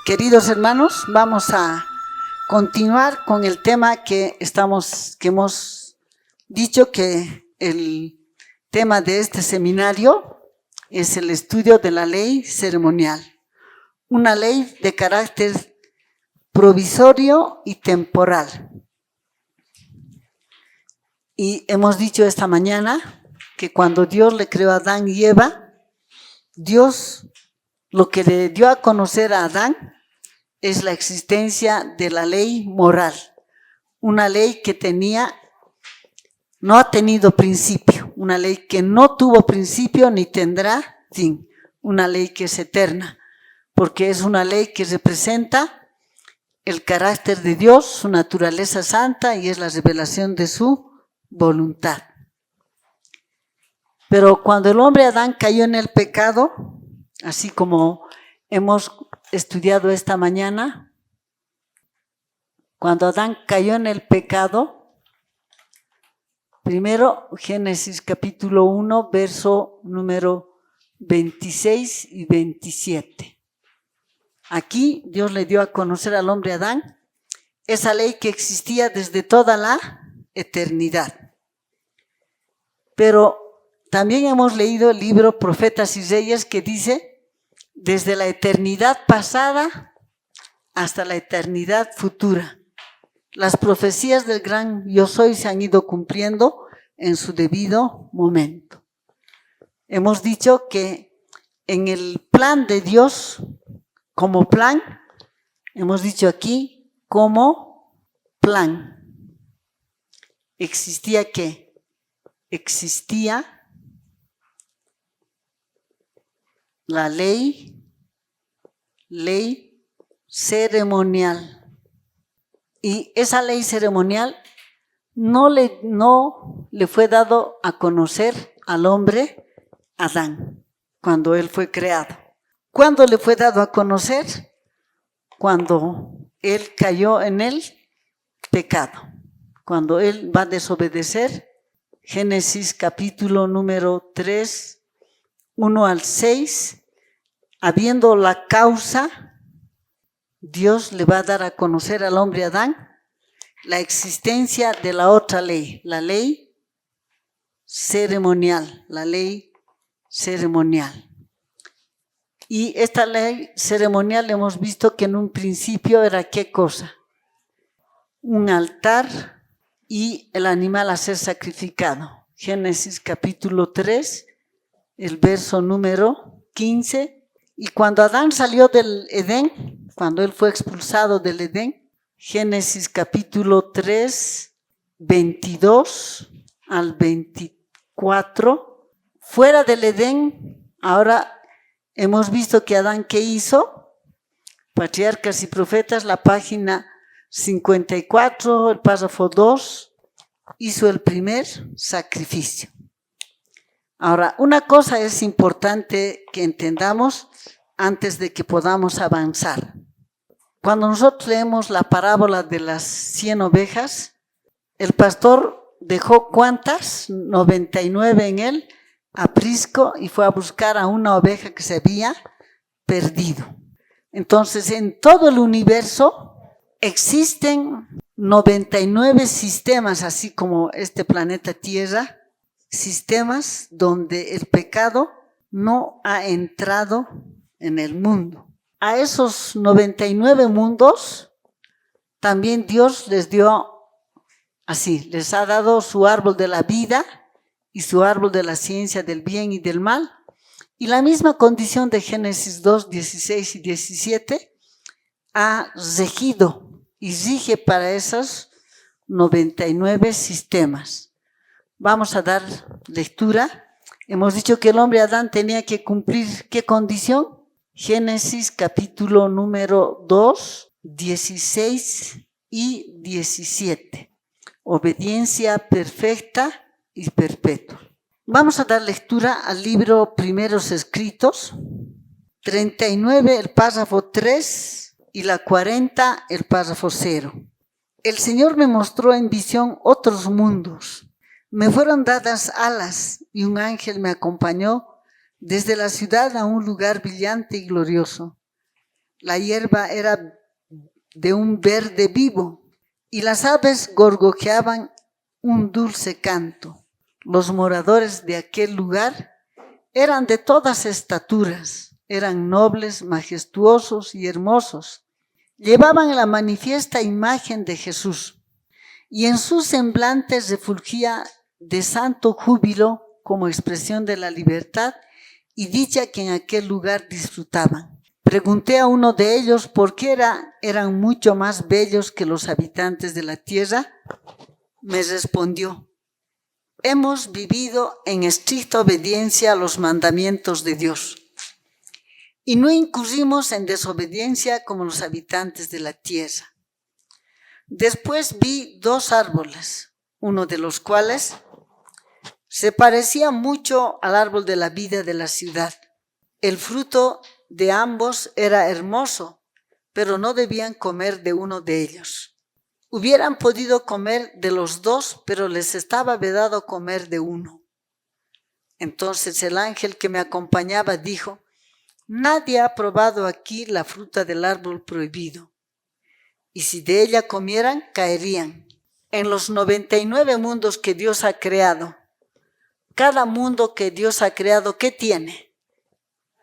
Queridos hermanos, vamos a continuar con el tema que hemos dicho que el tema de este seminario es el estudio de la ley ceremonial, una ley de carácter provisorio y temporal. Y hemos dicho esta mañana que cuando Dios le creó a Adán y Eva, Dios lo que le dio a conocer a Adán es la existencia de la ley moral, una ley que no ha tenido principio, una ley que no tuvo principio ni tendrá fin, una ley que es eterna, porque es una ley que representa el carácter de Dios, su naturaleza santa, y es la revelación de su voluntad. Pero cuando el hombre Adán cayó en el pecado, así como hemos estudiado esta mañana, cuando Adán cayó en el pecado, primero Génesis capítulo 1, verso número 26 y 27. Aquí Dios le dio a conocer al hombre Adán esa ley que existía desde toda la eternidad. Pero también hemos leído el libro Profetas y Reyes que dice, desde la eternidad pasada hasta la eternidad futura, las profecías del gran Yo Soy se han ido cumpliendo en su debido momento. Hemos dicho que en el plan de Dios, como plan, hemos dicho aquí, como plan, existía ¿qué? Existía la ley ceremonial. Y esa ley ceremonial no le fue dado a conocer al hombre Adán cuando él fue creado. ¿Cuándo le fue dado a conocer? Cuando él cayó en el pecado, cuando él va a desobedecer. Génesis capítulo número 3, 1 al 6, habiendo la causa, Dios le va a dar a conocer al hombre Adán la existencia de la otra ley, la ley ceremonial, la ley ceremonial. Y esta ley ceremonial hemos visto que en un principio era ¿qué cosa? Un altar y el animal a ser sacrificado. Génesis capítulo 3, el verso número 15. Y cuando Adán salió del Edén, cuando él fue expulsado del Edén, Génesis capítulo 3, 22 al 24, fuera del Edén, ahora hemos visto que Adán, ¿qué hizo? Patriarcas y Profetas, la página 54, el párrafo 2, hizo el primer sacrificio. Ahora, una cosa es importante que entendamos antes de que podamos avanzar. Cuando nosotros leemos la parábola de las 100 ovejas, el pastor dejó ¿cuántas? 99 en el aprisco y fue a buscar a una oveja que se había perdido. Entonces, en todo el universo existen 99 sistemas, así como este planeta Tierra, sistemas donde el pecado no ha entrado en el mundo. A esos 99 mundos también Dios les ha dado su árbol de la vida y su árbol de la ciencia del bien y del mal. Y la misma condición de Génesis 2, 16 y 17 ha regido y rige para esos 99 sistemas. Vamos a dar lectura. Hemos dicho que el hombre Adán tenía que cumplir ¿qué condición? Génesis capítulo número 2, 16 y 17. Obediencia perfecta y perpetua. Vamos a dar lectura al libro Primeros Escritos, 39, el párrafo 3 y la 40, el párrafo 0. El Señor me mostró en visión otros mundos. Me fueron dadas alas y un ángel me acompañó desde la ciudad a un lugar brillante y glorioso. la hierba era de un verde vivo y las aves gorgojeaban un dulce canto. Los moradores de aquel lugar eran de todas estaturas, eran nobles, majestuosos y hermosos. Llevaban la manifiesta imagen de Jesús y en sus semblantes refulgía de santo júbilo como expresión de la libertad y dicha que en aquel lugar disfrutaban. Pregunté a uno de ellos por qué eran mucho más bellos que los habitantes de la tierra. Me respondió: hemos vivido en estricta obediencia a los mandamientos de Dios y no incurrimos en desobediencia como los habitantes de la tierra. Después vi 2 árboles, uno de los cuales se parecía mucho al árbol de la vida de la ciudad. El fruto de ambos era hermoso, pero no debían comer de uno de ellos. Hubieran podido comer de los 2, pero les estaba vedado comer de uno. Entonces el ángel que me acompañaba dijo: nadie ha probado aquí la fruta del árbol prohibido, y si de ella comieran, caerían. En los 99 mundos que Dios ha creado, cada mundo que Dios ha creado, ¿qué tiene?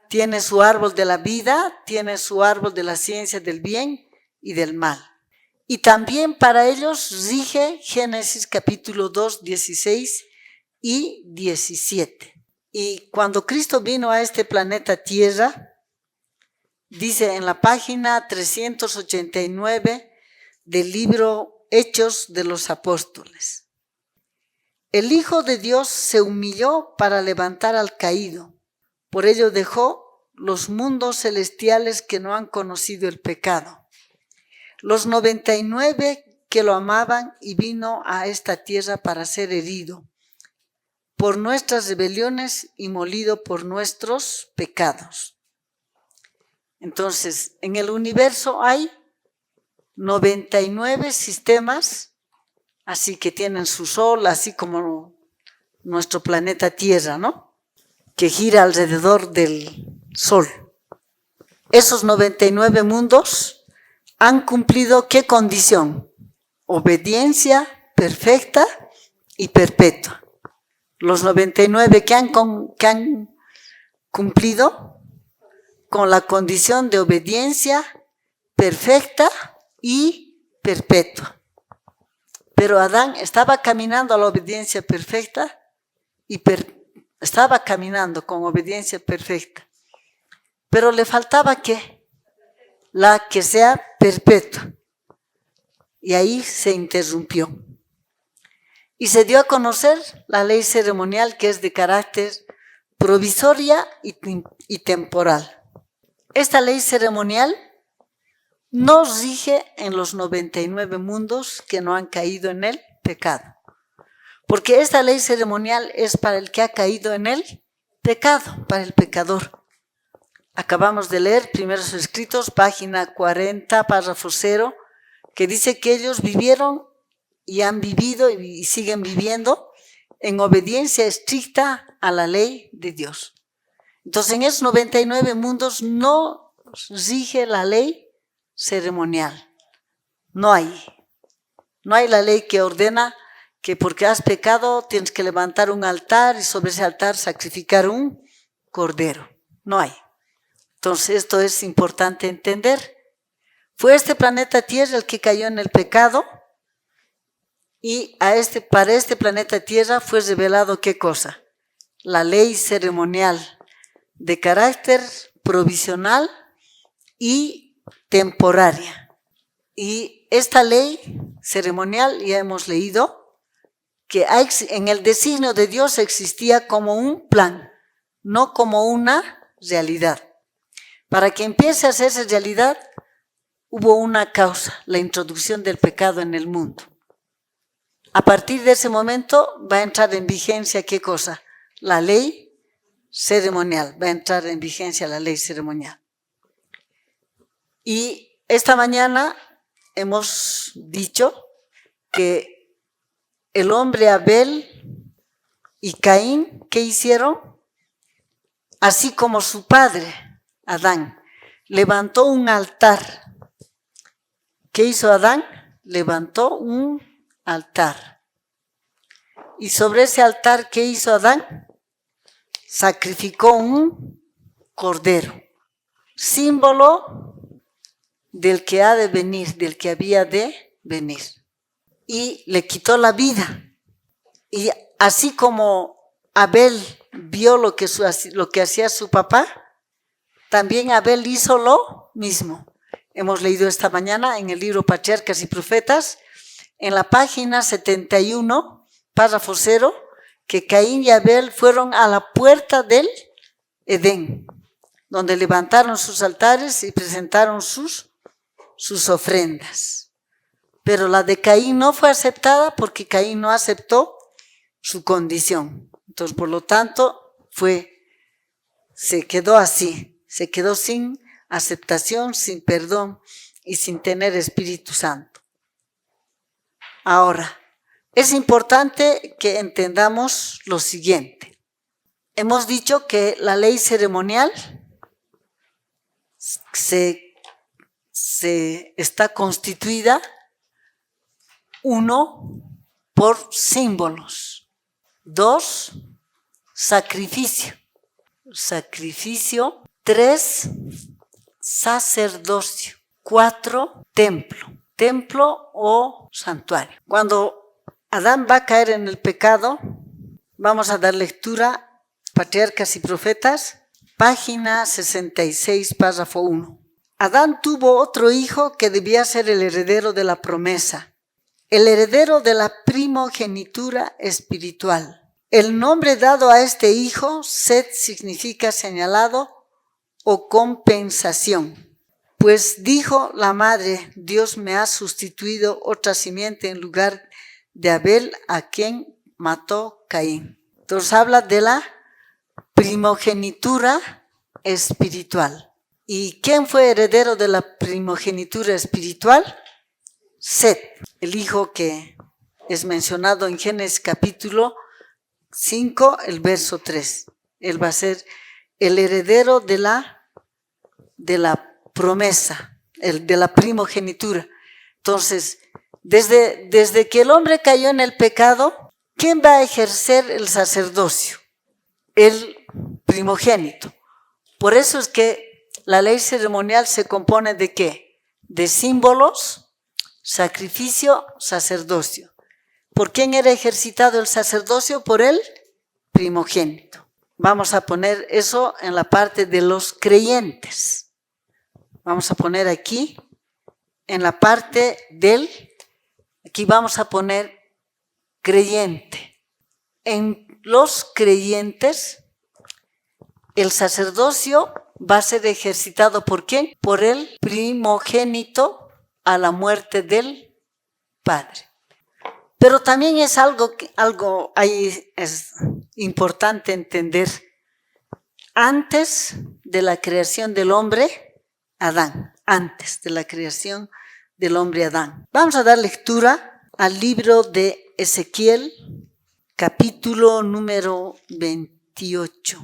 Tiene su árbol de la vida, tiene su árbol de la ciencia del bien y del mal. Y también para ellos rige Génesis capítulo 2, 16 y 17. Y cuando Cristo vino a este planeta Tierra, dice en la página 389 del libro Hechos de los Apóstoles: el Hijo de Dios se humilló para levantar al caído, por ello dejó los mundos celestiales que no han conocido el pecado, los 99 que lo amaban, y vino a esta tierra para ser herido por nuestras rebeliones y molido por nuestros pecados. Entonces, en el universo hay 99 sistemas, así que tienen su sol, así como nuestro planeta Tierra, ¿no? Que gira alrededor del sol. Esos 99 mundos han cumplido ¿qué condición? Obediencia perfecta y perpetua. Los 99 que han cumplido con la condición de obediencia perfecta y perpetua. Pero Adán estaba caminando a la obediencia perfecta y estaba caminando con obediencia perfecta. Pero le faltaba ¿qué? La que sea perpetua. Y ahí se interrumpió. Y se dio a conocer la ley ceremonial, que es de carácter provisoria y temporal. Esta ley ceremonial no rige en los 99 mundos que no han caído en el pecado. Porque esta ley ceremonial es para el que ha caído en el pecado, para el pecador. Acabamos de leer Primeros Escritos, página 40, párrafo 0, que dice que ellos vivieron y han vivido y siguen viviendo en obediencia estricta a la ley de Dios. Entonces, en esos 99 mundos no rige la ley ceremonial. No hay la ley que ordena que porque has pecado tienes que levantar un altar y sobre ese altar sacrificar un cordero. No hay. Entonces, esto es importante entender. Fue este planeta Tierra el que cayó en el pecado, y para este planeta Tierra fue revelado ¿qué cosa? La ley ceremonial de carácter provisional y temporaria. Y esta ley ceremonial, ya hemos leído, que en el designio de Dios existía como un plan, no como una realidad. Para que empiece a hacerse realidad, hubo una causa, la introducción del pecado en el mundo. A partir de ese momento va a entrar en vigencia ¿qué cosa? La ley ceremonial, va a entrar en vigencia la ley ceremonial. Y esta mañana hemos dicho que el hombre Abel y Caín, ¿qué hicieron? Así como su padre, Adán, levantó un altar. ¿Qué hizo Adán? Levantó un altar. Y sobre ese altar, ¿qué hizo Adán? Sacrificó un cordero, símbolo del que ha de venir, del que había de venir. Y le quitó la vida. Y así como Abel vio lo que hacía su papá, también Abel hizo lo mismo. Hemos leído esta mañana en el libro Patriarcas y Profetas, en la página 71, párrafo 0, que Caín y Abel fueron a la puerta del Edén, donde levantaron sus altares y presentaron sus ofrendas. Pero la de Caín no fue aceptada porque Caín no aceptó su condición. Entonces, por lo tanto, se quedó así, se quedó sin aceptación, sin perdón y sin tener Espíritu Santo. Ahora, es importante que entendamos lo siguiente. Hemos dicho que la ley ceremonial está constituida, uno, por símbolos. 2, sacrificio. 3, sacerdocio. 4, templo o santuario. Cuando Adán va a caer en el pecado, vamos a dar lectura, Patriarcas y Profetas, página 66, párrafo 1. Adán tuvo otro hijo que debía ser el heredero de la promesa, el heredero de la primogenitura espiritual. El nombre dado a este hijo, Set, significa señalado o compensación. Pues dijo la madre, Dios me ha sustituido otra simiente en lugar de Abel, a quien mató Caín. Entonces habla de la primogenitura espiritual. ¿Y quién fue heredero de la primogenitura espiritual? Set, el hijo que es mencionado en Génesis capítulo 5, el verso 3. Él va a ser el heredero de la promesa, de la primogenitura. Entonces, desde que el hombre cayó en el pecado, ¿quién va a ejercer el sacerdocio? El primogénito. Por eso es que la ley ceremonial se compone ¿de qué? De símbolos, sacrificio, sacerdocio. ¿Por quién era ejercitado el sacerdocio? Por el primogénito. Vamos a poner eso en la parte de los creyentes. Vamos a poner aquí, en la parte aquí vamos a poner creyente. En los creyentes, el sacerdocio va a ser ejercitado ¿por quién? Por el primogénito a la muerte del padre. Pero también es algo ahí es importante entender. Antes de la creación del hombre, Adán. Antes de la creación del hombre Adán. Vamos a dar lectura al libro de Ezequiel, capítulo número 28.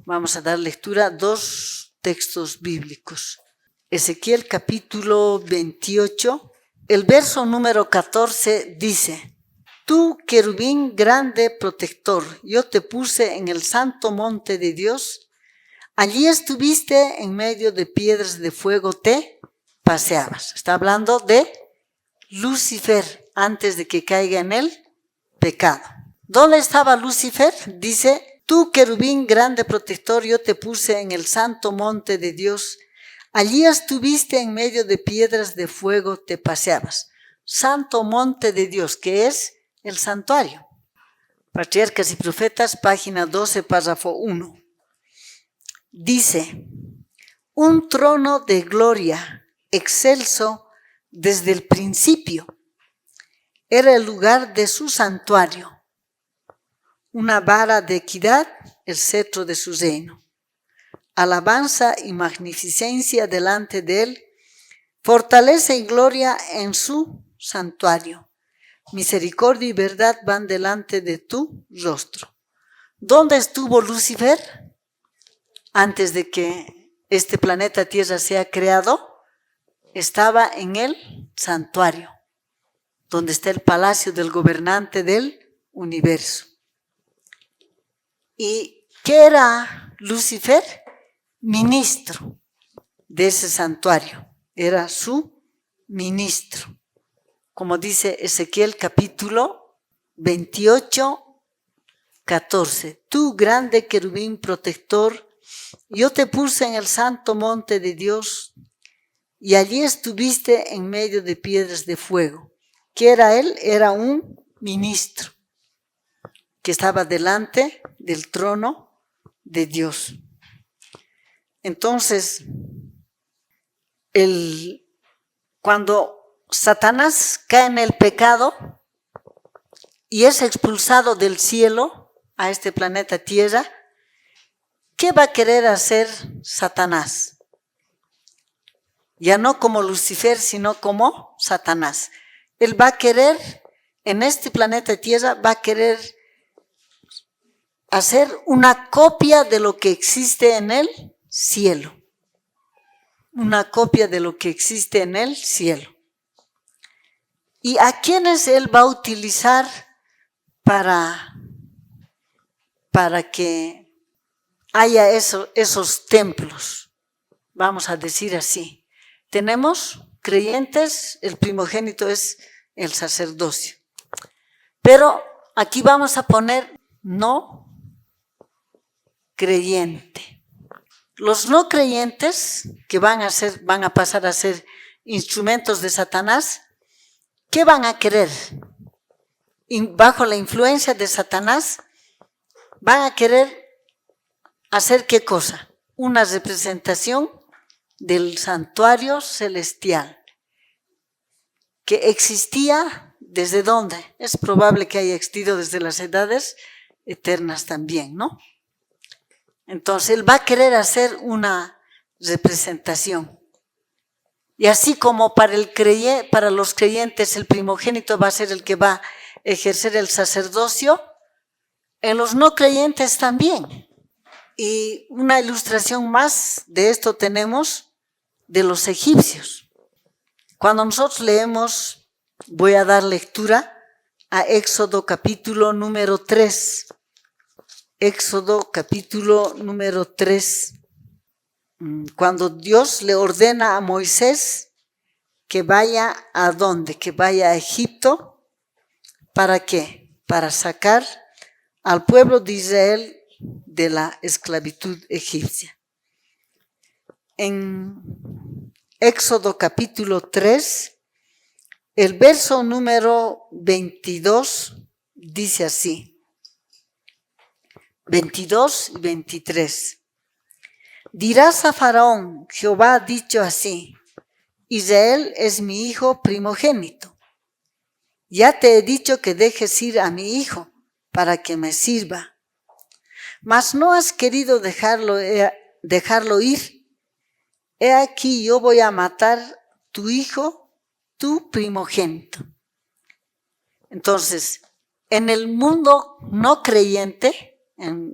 Vamos a dar lectura a 2 textos bíblicos. Ezequiel capítulo 28, el verso número 14 dice: Tú, querubín grande protector, yo te puse en el santo monte de Dios. Allí estuviste en medio de piedras de fuego, te paseabas. Está hablando de Lucifer antes de que caiga en el pecado. ¿Dónde estaba Lucifer? Dice: Tú, querubín grande protector, yo te puse en el santo monte de Dios. Allí estuviste en medio de piedras de fuego, te paseabas. Santo monte de Dios, que es el santuario. Patriarcas y Profetas, página 12, párrafo 1. Dice: un trono de gloria, excelso desde el principio, era el lugar de su santuario. Una vara de equidad, el cetro de su reino. Alabanza y magnificencia delante de él, fortaleza y gloria en su santuario. Misericordia y verdad van delante de tu rostro. ¿Dónde estuvo Lucifer? Antes de que este planeta Tierra sea creado, estaba en el santuario, donde está el palacio del gobernante del universo. ¿Y qué era Lucifer? Ministro de ese santuario, era su ministro. Como dice Ezequiel capítulo 28, 14. Tú, grande querubín protector, yo te puse en el santo monte de Dios y allí estuviste en medio de piedras de fuego. ¿Qué era él? Era un ministro que estaba delante del trono de Dios. Entonces, cuando Satanás cae en el pecado y es expulsado del cielo a este planeta Tierra, ¿qué va a querer hacer Satanás? Ya no como Lucifer, sino como Satanás. Él va a querer, en este planeta Tierra, va a querer hacer una copia de lo que existe en el cielo. Una copia de lo que existe en el cielo. ¿Y a quiénes él va a utilizar para que haya esos templos? Vamos a decir así. Tenemos creyentes, el primogénito es el sacerdocio. Pero aquí vamos a poner no creyente. Los no creyentes que van a pasar a ser instrumentos de Satanás, ¿qué van a querer? Bajo la influencia de Satanás, van a querer hacer ¿qué cosa? Una representación del santuario celestial, que existía ¿desde dónde? Es probable que haya existido desde las edades eternas también, ¿no? Entonces él va a querer hacer una representación. Y así como para los creyentes el primogénito va a ser el que va a ejercer el sacerdocio, en los no creyentes también. Y una ilustración más de esto tenemos de los egipcios. Cuando nosotros leemos, voy a dar lectura a Éxodo capítulo número 3. Éxodo capítulo número 3. Cuando Dios le ordena a Moisés que vaya ¿a dónde? Que vaya a Egipto. ¿Para qué? Para sacar al pueblo de Israel de la esclavitud egipcia. En Éxodo capítulo 3, el verso número 22 dice así. 22 y 23. Dirás a Faraón, Jehová ha dicho así, Israel es mi hijo primogénito. Ya te he dicho que dejes ir a mi hijo para que me sirva. Mas no has querido dejarlo ir. He aquí yo voy a matar tu hijo, tu primogénito. Entonces, en el mundo no creyente, en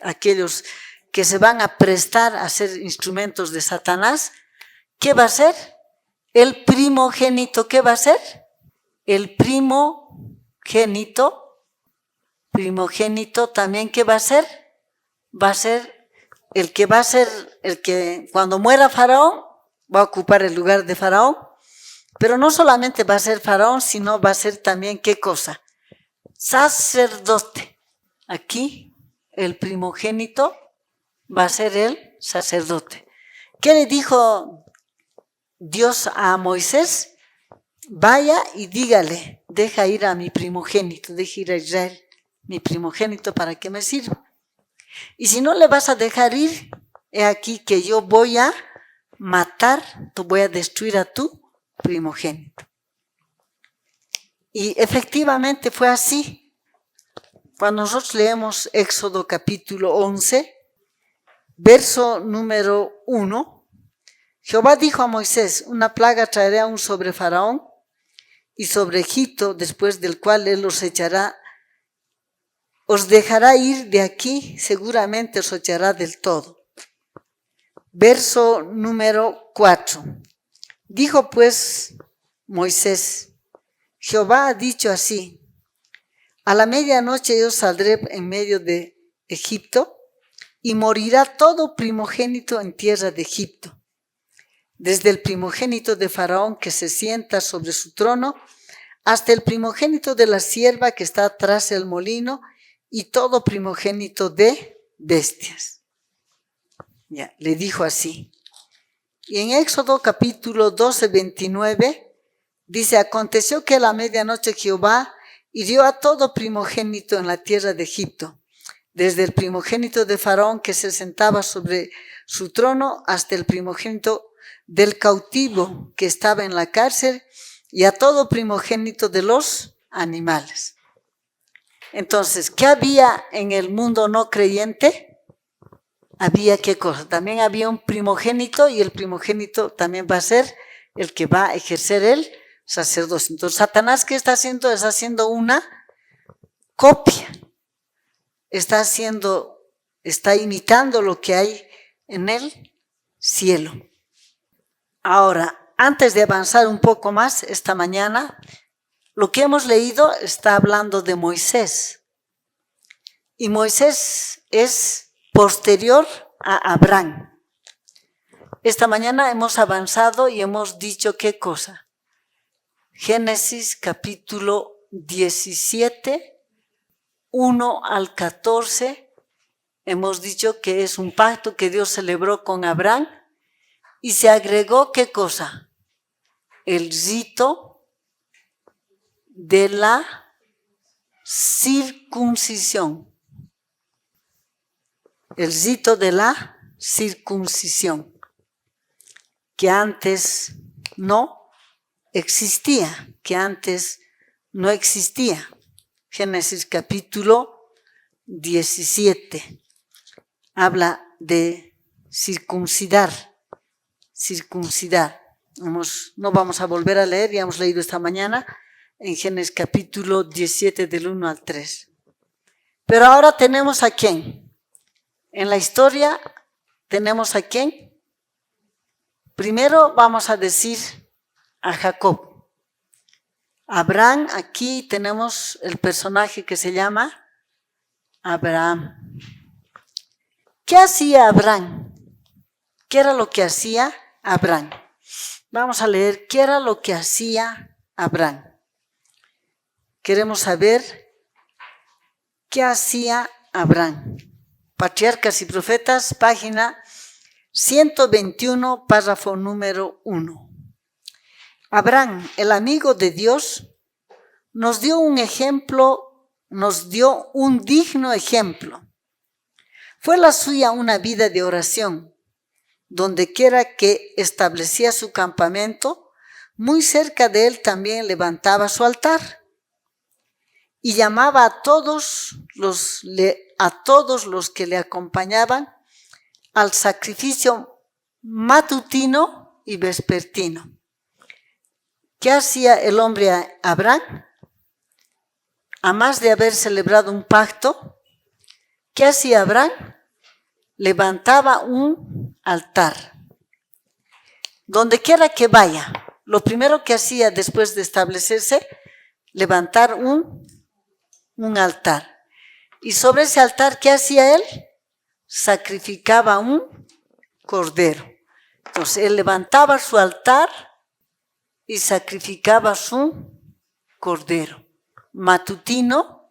aquellos que se van a prestar a ser instrumentos de Satanás, ¿qué va a ser? El primogénito, ¿qué va a ser? El primogénito también, ¿qué va a ser? Va a ser el que cuando muera Faraón, va a ocupar el lugar de Faraón, pero no solamente va a ser Faraón, sino va a ser también, ¿qué cosa? Sacerdote. Aquí el primogénito va a ser el sacerdote. ¿Qué le dijo Dios a Moisés? Vaya y dígale, deja ir a mi primogénito, deja ir a Israel, mi primogénito, para que me sirva. Y si no le vas a dejar ir, he aquí que yo voy a matar, voy a destruir a tu primogénito. Y efectivamente fue así. Cuando nosotros leemos Éxodo capítulo 11, verso número 1, Jehová dijo a Moisés, una plaga traeré aún sobre Faraón y sobre Egipto, después del cual él os dejará ir de aquí, seguramente os echará del todo. Verso número 4. Dijo pues Moisés: Jehová ha dicho así: a la medianoche yo saldré en medio de Egipto, y morirá todo primogénito en tierra de Egipto, desde el primogénito de Faraón que se sienta sobre su trono, hasta el primogénito de la sierva que está tras el molino, y todo primogénito de bestias. Ya, le dijo así. Y en Éxodo capítulo 12, 29, dice: aconteció que a la medianoche Jehová hirió a todo primogénito en la tierra de Egipto, desde el primogénito de Faraón que se sentaba sobre su trono, hasta el primogénito del cautivo que estaba en la cárcel, y a todo primogénito de los animales. Entonces, ¿qué había en el mundo no creyente? Había ¿qué cosa? También había un primogénito, y el primogénito también va a ser el que va a ejercer el sacerdocio. Entonces, Satanás, ¿qué está haciendo? Está haciendo una copia. Está imitando lo que hay en el cielo. Ahora, antes de avanzar un poco más esta mañana, lo que hemos leído está hablando de Moisés. Y Moisés es posterior a Abraham. Esta mañana hemos avanzado y hemos dicho ¿qué cosa? Génesis capítulo 17, 1 al 14. Hemos dicho que es un pacto que Dios celebró con Abraham, y se agregó ¿qué cosa? El rito de la circuncisión. El rito de la circuncisión, que antes no existía, Génesis capítulo 17 habla de circuncidar. No vamos a volver a leer, ya hemos leído esta mañana en Génesis capítulo 17 del 1 al 3. Pero ahora tenemos a quién. En la historia tenemos a quién. Primero vamos a decir a Jacob. Abraham, aquí tenemos el personaje que se llama Abraham. ¿Qué hacía Abraham? ¿Qué era lo que hacía Abraham? Vamos a leer qué era lo que hacía Abraham. Queremos saber qué hacía Abraham. Patriarcas y Profetas, página 121, párrafo número 1. Abraham, el amigo de Dios, nos dio un digno ejemplo. Fue la suya una vida de oración. Donde quiera que establecía su campamento, muy cerca de él también levantaba su altar. Y llamaba a todos los que le acompañaban al sacrificio matutino y vespertino. ¿Qué hacía el hombre Abraham? A más de haber celebrado un pacto, ¿qué hacía Abraham? Levantaba un altar. Donde quiera que vaya, lo primero que hacía después de establecerse, levantar un altar. Y sobre ese altar, ¿qué hacía él? Sacrificaba un cordero. Entonces, él levantaba su altar y sacrificaba su cordero, matutino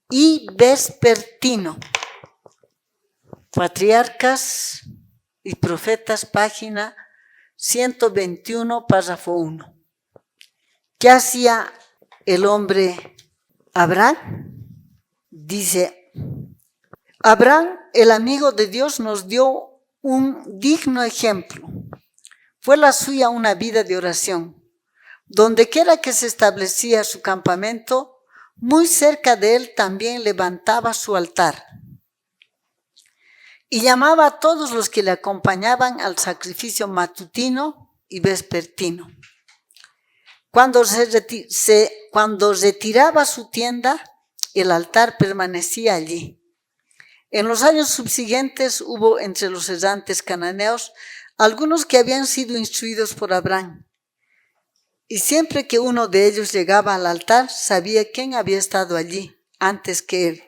y vespertino. Patriarcas y Profetas, página 121, párrafo 1. ¿Qué hacía el hombre Abraham? Dice, Abraham, el amigo de Dios, nos dio un digno ejemplo. Fue la suya una vida de oración. Donde quiera que se establecía su campamento, muy cerca de él también levantaba su altar. Y llamaba a todos los que le acompañaban al sacrificio matutino y vespertino. Cuando retiraba su tienda, el altar permanecía allí. En los años subsiguientes hubo entre los errantes cananeos algunos que habían sido instruidos por Abraham. Y siempre que uno de ellos llegaba al altar, sabía quién había estado allí antes que él.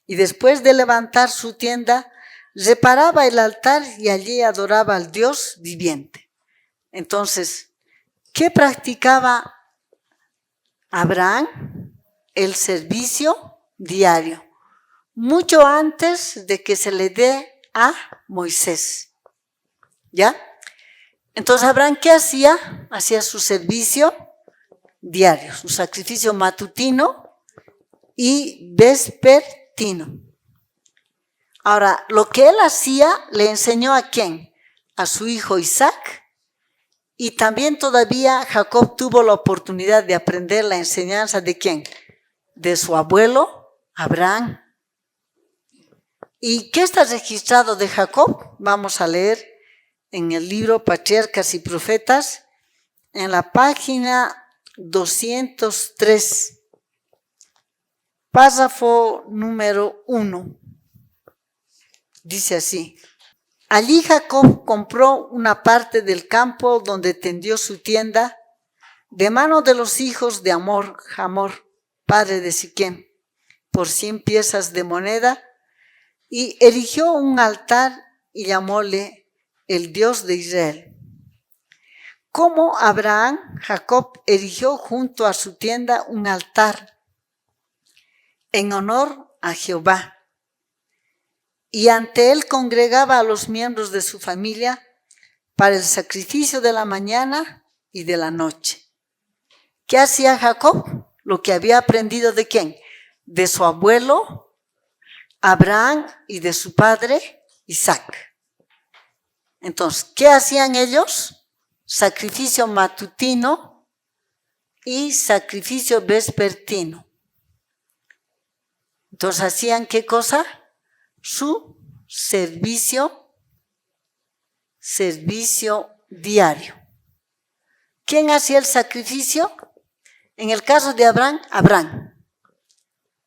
Y después de levantar su tienda, reparaba el altar y allí adoraba al Dios viviente. Entonces, ¿qué practicaba Abraham? El servicio diario, mucho antes de que se le dé a Moisés. ¿Ya? Entonces, Abraham, ¿qué hacía? Hacía su servicio diario, su sacrificio matutino y vespertino. Ahora, lo que él hacía, le enseñó ¿a quién? A su hijo Isaac. Y también todavía Jacob tuvo la oportunidad de aprender la enseñanza ¿de quién? De su abuelo Abraham. ¿Y qué está registrado de Jacob? Vamos a leer en el libro Patriarcas y Profetas, en la página 203, párrafo número 1. Dice así: allí Jacob compró una parte del campo donde tendió su tienda de mano de los hijos de Hamor, padre de Siquem, por 100 piezas de moneda, y erigió un altar y llamóle el Dios de Israel. Como Abraham, Jacob erigió junto a su tienda un altar en honor a Jehová, y ante él congregaba a los miembros de su familia para el sacrificio de la mañana y de la noche. ¿Qué hacía Jacob? Lo que había aprendido ¿de quién? De su abuelo Abraham y de su padre Isaac. Entonces, ¿qué hacían ellos? Sacrificio matutino y sacrificio vespertino. Entonces, ¿hacían qué cosa? Su servicio diario. ¿Quién hacía el sacrificio? En el caso de Abraham.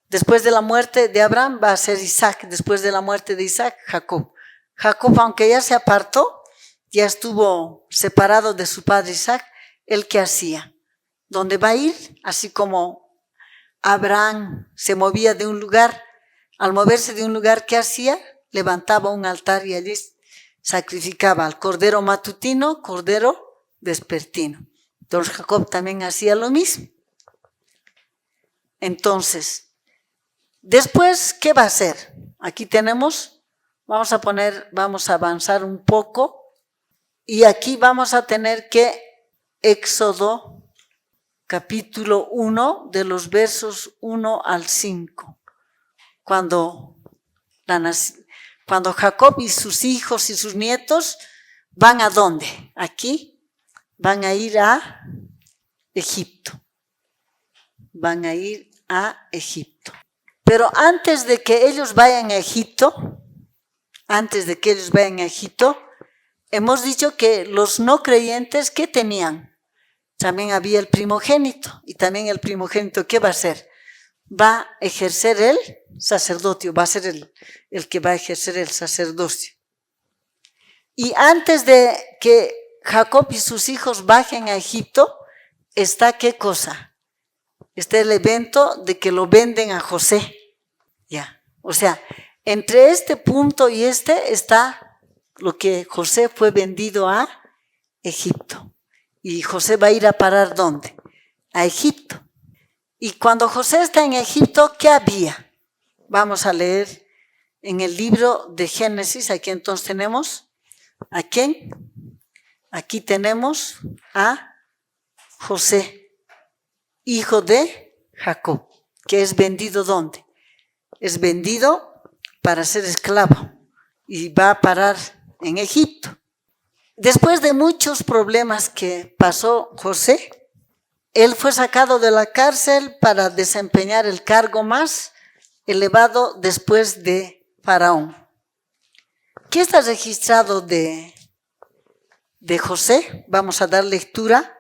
Después de la muerte de Abraham va a ser Isaac. Después de la muerte de Isaac, Jacob. Jacob, aunque ya se apartó, ya estuvo separado de su padre Isaac, ¿él qué hacía? ¿Dónde va a ir? Así como Abraham se movía de un lugar, al moverse de un lugar, ¿qué hacía? Levantaba un altar y allí sacrificaba al cordero matutino, cordero vespertino. Entonces Jacob también hacía lo mismo. Entonces, después, ¿qué va a hacer? Aquí tenemos, vamos a avanzar un poco y aquí vamos a tener que Éxodo capítulo 1 de los versos 1 al 5. Cuando Jacob y sus hijos y sus nietos van ¿a dónde? Aquí van a ir a Egipto. Van a ir a Egipto. Pero antes de que ellos vayan a Egipto, hemos dicho que los no creyentes, ¿qué tenían? También había el primogénito. Y también el primogénito, ¿qué va a hacer? Va a ejercer el sacerdocio, va a ser el que va a ejercer el sacerdocio. Y antes de que Jacob y sus hijos bajen a Egipto, está ¿qué cosa? Está el evento de que lo venden a José. Ya. O sea, entre este punto y está lo que José fue vendido a Egipto. Y José va a ir a parar ¿dónde? A Egipto. Y cuando José está en Egipto, ¿qué había? Vamos a leer en el libro de Génesis. Aquí entonces tenemos ¿a quién? Aquí tenemos a José, hijo de Jacob, que es vendido ¿dónde? Es vendido para ser esclavo y va a parar en Egipto. Después de muchos problemas que pasó José, él fue sacado de la cárcel para desempeñar el cargo más elevado después de Faraón. ¿Qué está registrado de José? Vamos a dar lectura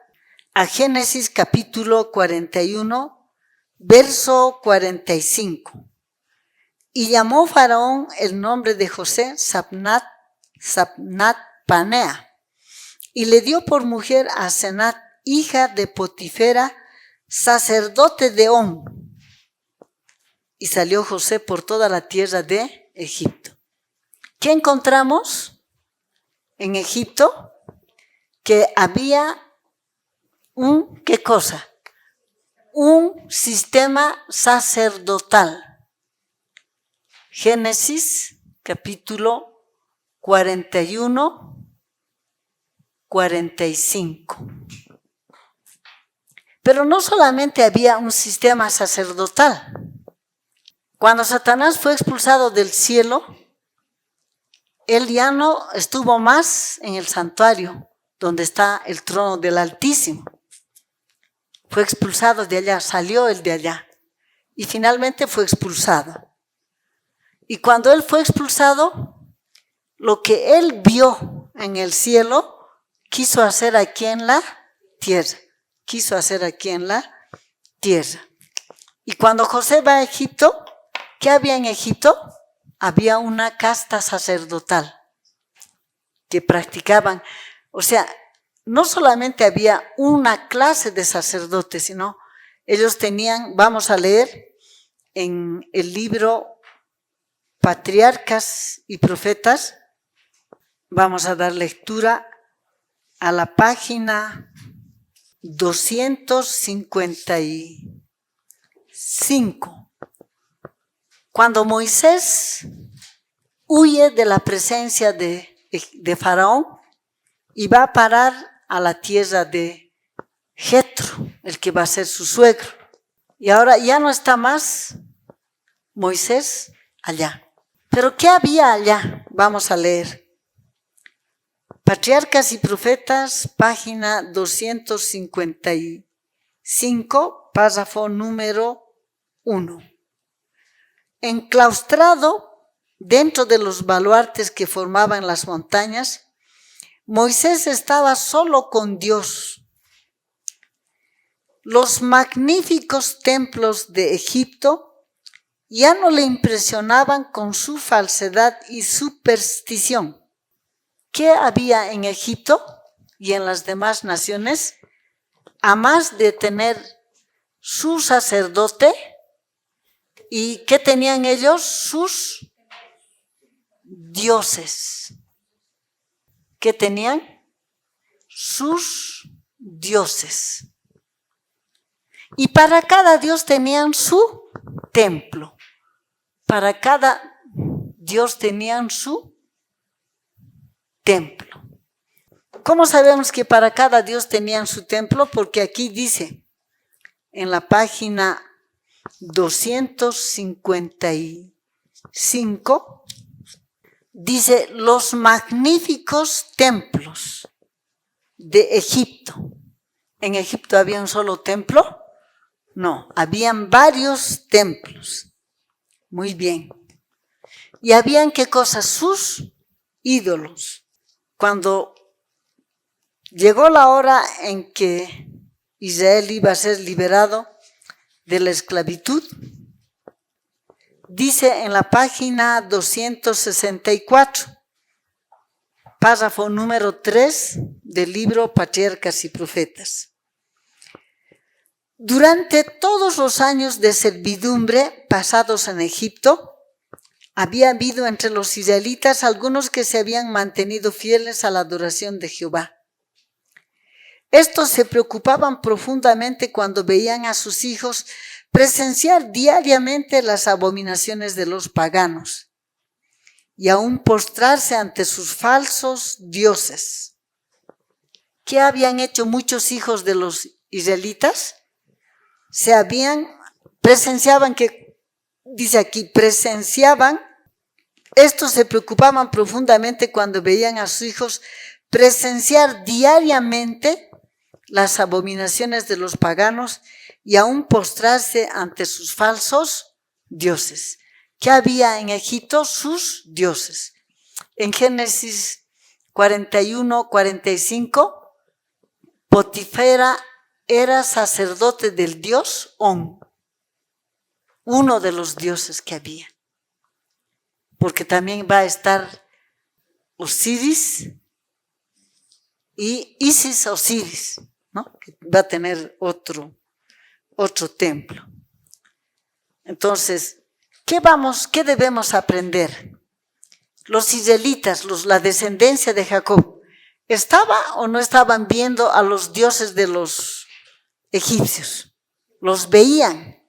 a Génesis capítulo 41, verso 45. Y llamó Faraón el nombre de José Zapnat Panea, y le dio por mujer a Senat, hija de Potifera, sacerdote de On. Y salió José por toda la tierra de Egipto. ¿Qué encontramos en Egipto? Que había ¿qué cosa? Un sistema sacerdotal. Génesis capítulo 41, 45. Pero no solamente había un sistema sacerdotal. Cuando Satanás fue expulsado del cielo, él ya no estuvo más en el santuario, donde está el trono del Altísimo. Fue expulsado de allá, salió él de allá y finalmente fue expulsado. Y cuando él fue expulsado, lo que él vio en el cielo, quiso hacer aquí en la tierra. Quiso hacer aquí en la tierra. Y cuando José va a Egipto, ¿qué había en Egipto? Había una casta sacerdotal que practicaban, o sea, no solamente había una clase de sacerdotes, sino ellos tenían, vamos a leer en el libro Patriarcas y Profetas, vamos a dar lectura a la página 255. Cuando Moisés huye de la presencia de Faraón y va a parar a la tierra de Jetro, el que va a ser su suegro. Y ahora ya no está más Moisés allá. ¿Pero qué había allá? Vamos a leer. Patriarcas y Profetas, página 255, párrafo número 1. Enclaustrado dentro de los baluartes que formaban las montañas, Moisés estaba solo con Dios. Los magníficos templos de Egipto ya no le impresionaban con su falsedad y superstición. ¿Qué había en Egipto y en las demás naciones? A más de tener su sacerdote, ¿y qué tenían ellos? Sus dioses. ¿Qué tenían? Sus dioses. Y para cada dios tenían su templo. Para cada dios tenían su templo. ¿Cómo sabemos que para cada dios tenían su templo? Porque aquí dice, en la página 255, dice, los magníficos templos de Egipto. ¿En Egipto había un solo templo? No, habían varios templos. Muy bien. ¿Y habían qué cosas? Sus ídolos. Cuando llegó la hora en que Israel iba a ser liberado de la esclavitud, dice en la página 264, párrafo número 3 del libro Patriarcas y Profetas. Durante todos los años de servidumbre pasados en Egipto, había habido entre los israelitas algunos que se habían mantenido fieles a la adoración de Jehová. Estos se preocupaban profundamente cuando veían a sus hijos presenciar diariamente las abominaciones de los paganos y aún postrarse ante sus falsos dioses. ¿Qué habían hecho muchos hijos de los israelitas? Estos se preocupaban profundamente cuando veían a sus hijos presenciar diariamente las abominaciones de los paganos y aún postrarse ante sus falsos dioses. ¿Qué había en Egipto? Sus dioses. En Génesis 41, 45, Potifera era sacerdote del dios On, uno de los dioses que había. porque también va a estar Osiris y Isis Osiris, ¿no? Que va a tener otro templo. Entonces, ¿qué debemos aprender? Los israelitas, la descendencia de Jacob, ¿estaba o no estaban viendo a los dioses de los egipcios? Los veían.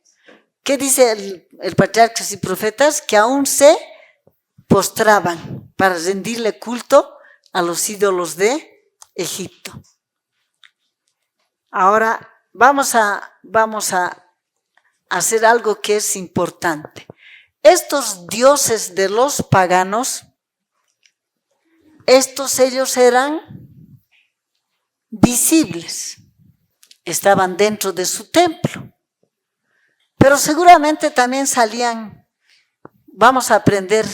¿Qué dice el Patriarcas y Profetas? Que aún se postraban para rendirle culto a los ídolos de Egipto. Ahora vamos a hacer algo que es importante. Estos dioses de los paganos, ellos eran visibles, estaban dentro de su templo, pero seguramente también salían. Vamos a aprender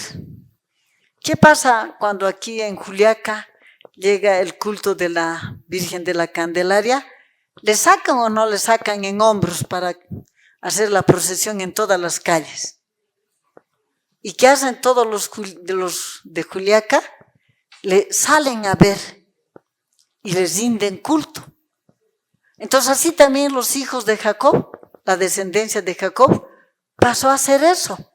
qué pasa cuando aquí en Juliaca llega el culto de la Virgen de la Candelaria. ¿Le sacan o no le sacan en hombros para hacer la procesión en todas las calles? ¿Y qué hacen todos los de Juliaca? Le salen a ver y les rinden culto. Entonces así también los hijos de Jacob, la descendencia de Jacob, pasó a hacer eso.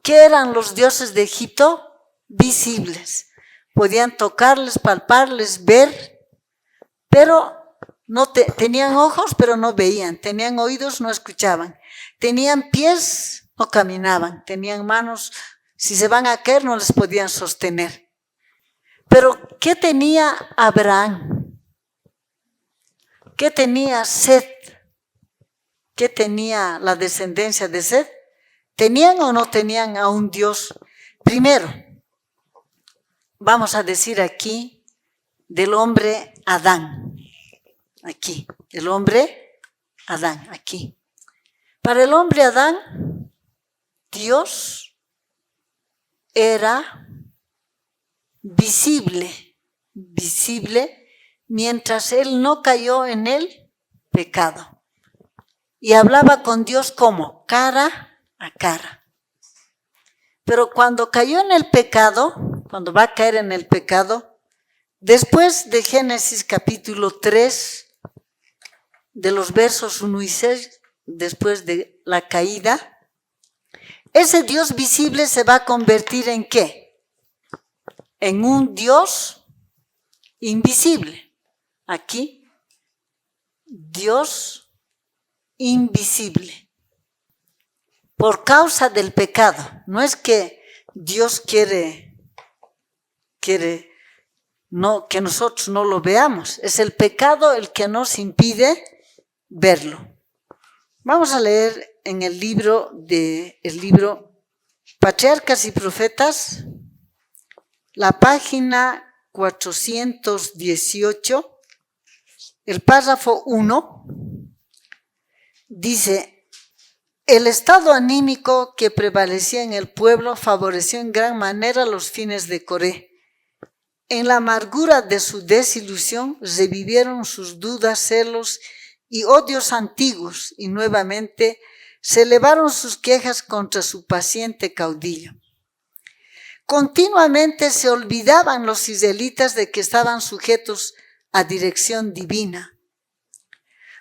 ¿Qué eran los dioses de Egipto? Visibles. Podían tocarles, palparles, ver, pero no tenían ojos, pero no veían. Tenían oídos, no escuchaban. Tenían pies, no caminaban. Tenían manos, si se van a caer, no les podían sostener. Pero, ¿qué tenía Abraham? ¿Qué tenía Set? ¿Qué tenía la descendencia de Set? ¿Tenían o no tenían a un Dios? Primero, vamos a decir aquí del hombre Adán. Aquí, el hombre Adán, aquí. Para el hombre Adán, Dios era visible mientras él no cayó en el pecado. Y hablaba con Dios como cara a cara. Pero cuando cayó en el pecado, cuando va a caer en el pecado, después de Génesis capítulo 3, de los versos 1 y 6, después de la caída, ese Dios visible se va a convertir ¿en qué? En un Dios invisible. Aquí, Dios invisible. Por causa del pecado. No es que Dios quiere no, que nosotros no lo veamos. Es el pecado el que nos impide verlo. Vamos a leer en el libro Patriarcas y Profetas, la página 418, el párrafo 1, dice: el estado anímico que prevalecía en el pueblo favoreció en gran manera los fines de Coré. En la amargura de su desilusión revivieron sus dudas, celos y odios antiguos, y nuevamente se elevaron sus quejas contra su paciente caudillo. Continuamente se olvidaban los israelitas de que estaban sujetos a dirección divina.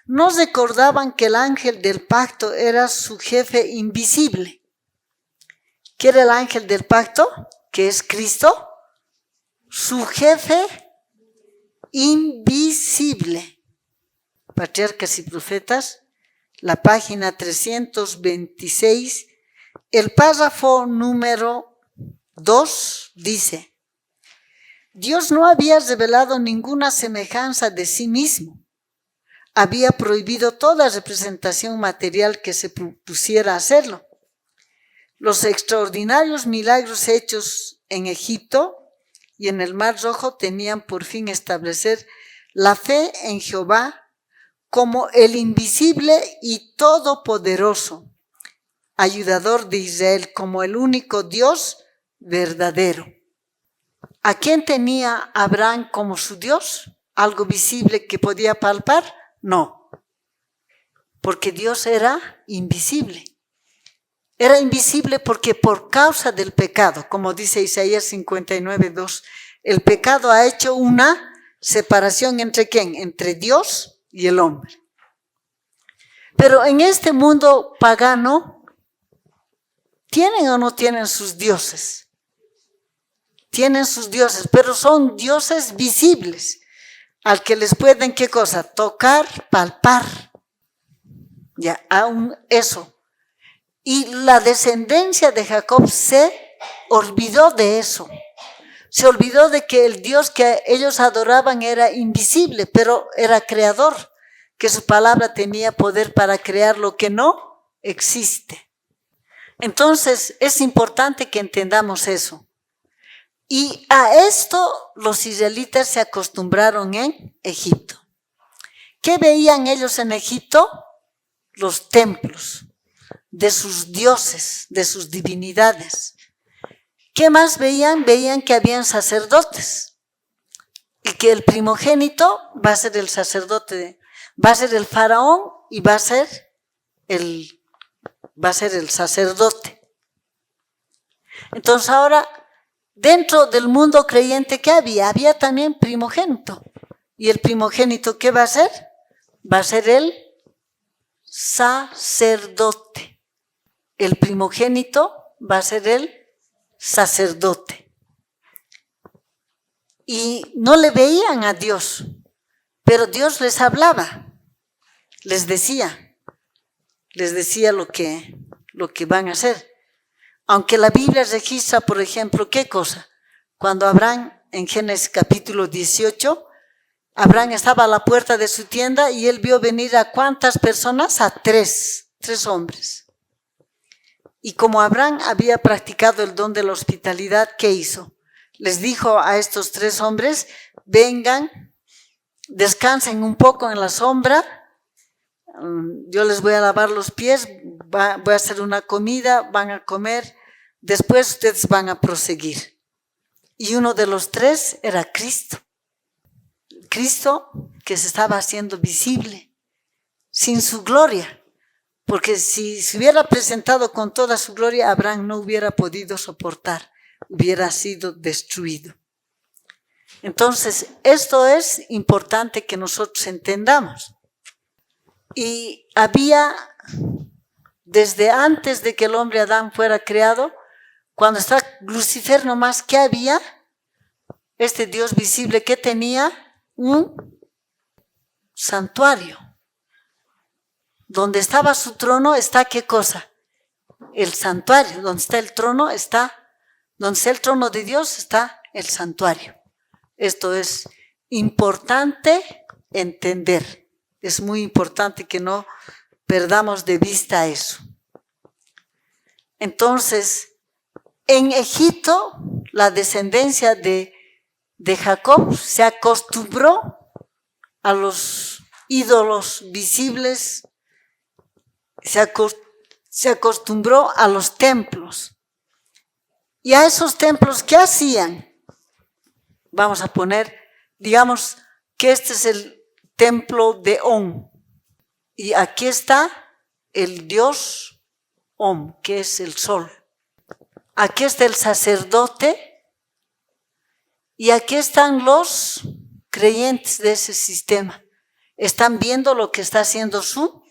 No recordaban que el ángel del pacto era su jefe invisible. ¿Qué era el ángel del pacto? Que es Cristo. Su jefe invisible. Patriarcas y Profetas, la página 326, el párrafo número 2 dice: Dios no había revelado ninguna semejanza de sí mismo. Había prohibido toda representación material que se propusiera hacerlo. Los extraordinarios milagros hechos en Egipto y en el Mar Rojo tenían por fin establecer la fe en Jehová como el invisible y todopoderoso, ayudador de Israel, como el único Dios verdadero. ¿A quién tenía Abraham como su Dios? ¿Algo visible que podía palpar? No, porque Dios era invisible. Era invisible porque por causa del pecado, como dice Isaías 59:2, el pecado ha hecho una separación entre ¿quién? Entre Dios y el hombre. Pero en este mundo pagano, ¿tienen o no tienen sus dioses? Tienen sus dioses, pero son dioses visibles, al que les pueden, ¿qué cosa? Tocar, palpar. Ya, aún eso. Y la descendencia de Jacob se olvidó de eso. Se olvidó de que el Dios que ellos adoraban era invisible, pero era creador, que su palabra tenía poder para crear lo que no existe. Entonces, es importante que entendamos eso. Y a esto los israelitas se acostumbraron en Egipto. ¿Qué veían ellos en Egipto? Los templos de sus dioses, de sus divinidades. ¿Qué más veían? Veían que habían sacerdotes y que el primogénito va a ser el sacerdote, va a ser el faraón y va a ser el sacerdote. Entonces ahora, dentro del mundo creyente, ¿qué había? Había también primogénito. ¿Y el primogénito qué va a ser? Va a ser el sacerdote. El primogénito va a ser el sacerdote. Y no le veían a Dios, pero Dios les hablaba, les decía lo que van a hacer. Aunque la Biblia registra, por ejemplo, ¿qué cosa? Cuando Abraham, en Génesis capítulo 18, Abraham estaba a la puerta de su tienda y él vio venir a ¿cuántas personas? A tres hombres. Y como Abraham había practicado el don de la hospitalidad, ¿qué hizo? Les dijo a estos 3 hombres, vengan, descansen un poco en la sombra, yo les voy a lavar los pies, voy a hacer una comida, van a comer, después ustedes van a proseguir. Y uno de los 3 era Cristo. Cristo que se estaba haciendo visible, sin su gloria. Porque si se hubiera presentado con toda su gloria, Abraham no hubiera podido soportar, hubiera sido destruido. Entonces, esto es importante que nosotros entendamos. Y había, desde antes de que el hombre Adán fuera creado, cuando está Lucifer nomás, ¿qué había? Este Dios visible que tenía un santuario. Donde estaba su trono está ¿qué cosa? El santuario. Donde está el trono de Dios está el santuario. Esto es importante entender. Es muy importante que no perdamos de vista eso. Entonces, en Egipto, la descendencia de Jacob se acostumbró a los ídolos visibles, se acostumbró a los templos. Y a esos templos, ¿qué hacían? Vamos a poner, digamos que este es el templo de On. Y aquí está el dios Om, que es el sol. Aquí está el sacerdote. Y aquí están los creyentes de ese sistema. Están viendo lo que está haciendo su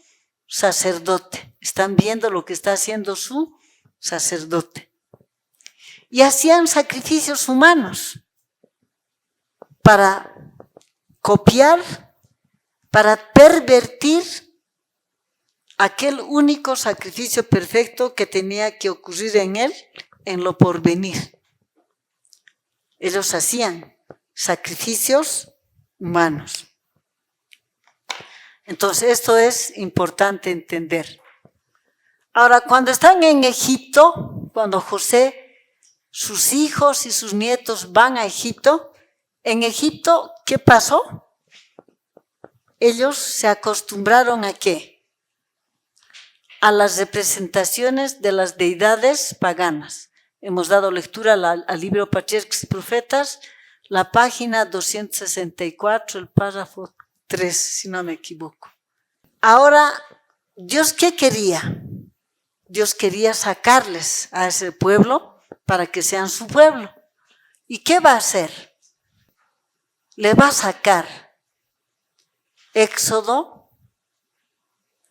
sacerdote. Están viendo lo que está haciendo su sacerdote. Y hacían sacrificios humanos para copiar, para pervertir aquel único sacrificio perfecto que tenía que ocurrir en él en lo porvenir. Ellos hacían sacrificios humanos. Entonces, esto es importante entender. Ahora, cuando están en Egipto, cuando José, sus hijos y sus nietos van a Egipto, en Egipto, ¿qué pasó? Ellos se acostumbraron ¿a qué? A las representaciones de las deidades paganas. Hemos dado lectura al libro Patriarcas y Profetas, la página 264, el párrafo 3, si no me equivoco. Ahora, ¿Dios qué quería? Dios quería sacarles a ese pueblo para que sean su pueblo. ¿Y qué va a hacer? Le va a sacar. Éxodo,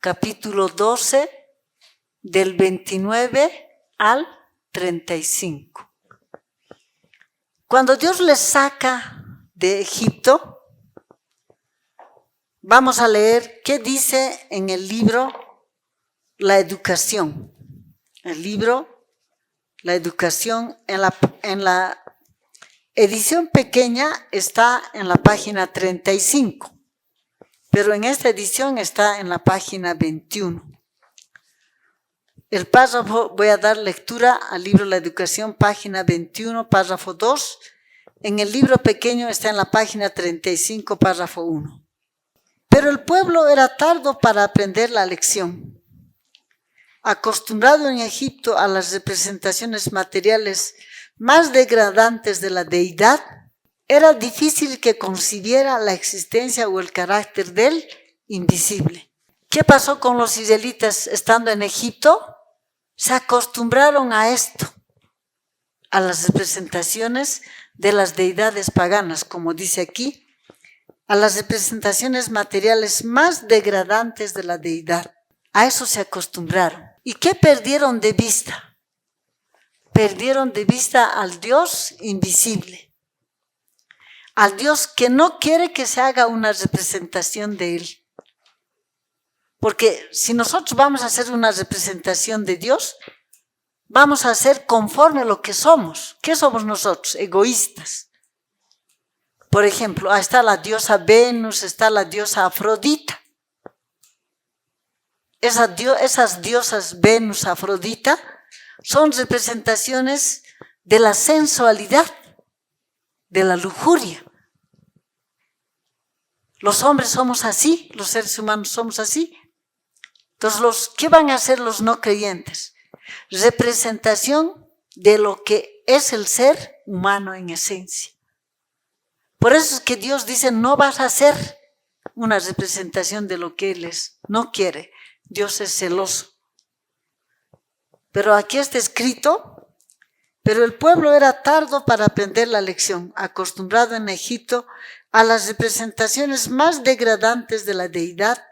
capítulo 12, del 29 al 35. Cuando Dios les saca de Egipto, vamos a leer qué dice en el libro La Educación. El libro La Educación en la edición pequeña está en la página 35, pero en esta edición está en la página 21. El párrafo, voy a dar lectura al libro La Educación, página 21, párrafo 2. En el libro pequeño está en la página 35, párrafo 1. Pero el pueblo era tardo para aprender la lección. Acostumbrado en Egipto a las representaciones materiales más degradantes de la deidad, era difícil que concibiera la existencia o el carácter del invisible. ¿Qué pasó con los israelitas estando en Egipto? Se acostumbraron a esto, a las representaciones de las deidades paganas, como dice aquí, a las representaciones materiales más degradantes de la deidad. A eso se acostumbraron. ¿Y qué perdieron de vista? Perdieron de vista al Dios invisible, al Dios que no quiere que se haga una representación de Él. Porque si nosotros vamos a hacer una representación de Dios, vamos a hacer conforme a lo que somos. ¿Qué somos nosotros? Egoístas. Por ejemplo, ahí está la diosa Venus, está la diosa Afrodita. Esas diosas Venus, Afrodita, son representaciones de la sensualidad, de la lujuria. Los hombres somos así, los seres humanos somos así. Entonces, ¿qué van a hacer los no creyentes? Representación de lo que es el ser humano en esencia. Por eso es que Dios dice, no vas a hacer una representación de lo que Él es. No quiere. Dios es celoso. Pero aquí está escrito, pero el pueblo era tardo para aprender la lección, acostumbrado en Egipto a las representaciones más degradantes de la deidad,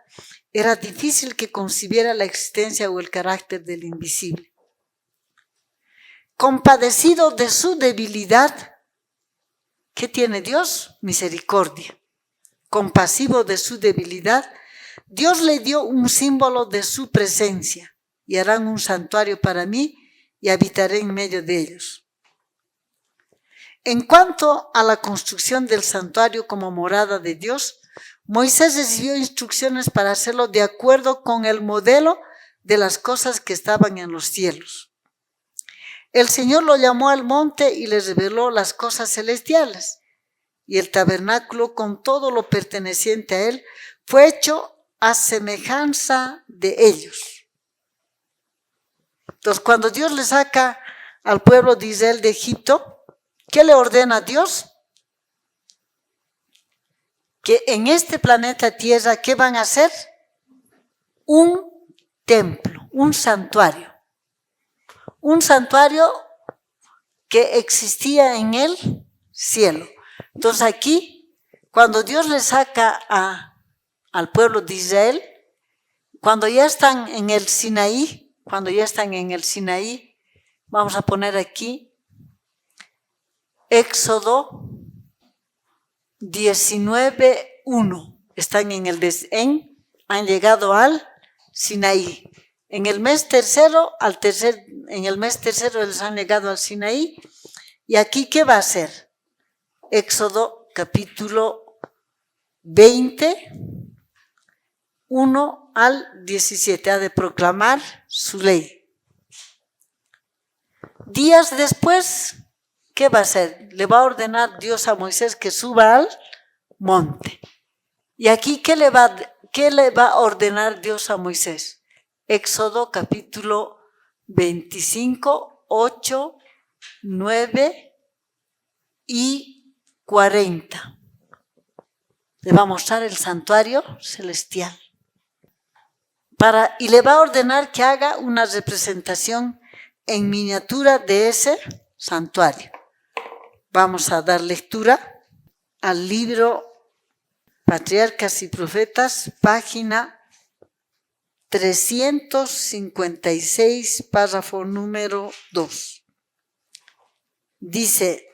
era difícil que concibiera la existencia o el carácter del invisible. Compadecido de su debilidad, ¿qué tiene Dios? Misericordia. Compasivo de su debilidad, Dios le dio un símbolo de su presencia. Y harán un santuario para mí y habitaré en medio de ellos. En cuanto a la construcción del santuario como morada de Dios, Moisés recibió instrucciones para hacerlo de acuerdo con el modelo de las cosas que estaban en los cielos. El Señor lo llamó al monte y le reveló las cosas celestiales. Y el tabernáculo con todo lo perteneciente a él fue hecho a semejanza de ellos. Entonces, cuando Dios le saca al pueblo de Israel de Egipto, ¿qué le ordena a Dios? Que en este planeta Tierra, ¿qué van a hacer? Un templo, un santuario. Un santuario que existía en el cielo. Entonces aquí, cuando Dios le saca al pueblo de Israel, cuando ya están en el Sinaí, vamos a poner aquí Éxodo 19:1. Están han llegado al Sinaí. En el mes tercero les han llegado al Sinaí. Y aquí, ¿qué va a hacer? Éxodo capítulo 20, 1 al 17, ha de proclamar su ley. Días después, ¿qué va a hacer? Le va a ordenar Dios a Moisés que suba al monte. Y aquí, ¿qué le va a ordenar Dios a Moisés? Éxodo capítulo 25, 8, 9 y 40. Le va a mostrar el santuario celestial. y le va a ordenar que haga una representación en miniatura de ese santuario. Vamos a dar lectura al libro Patriarcas y Profetas, página 356, párrafo número 2. Dice: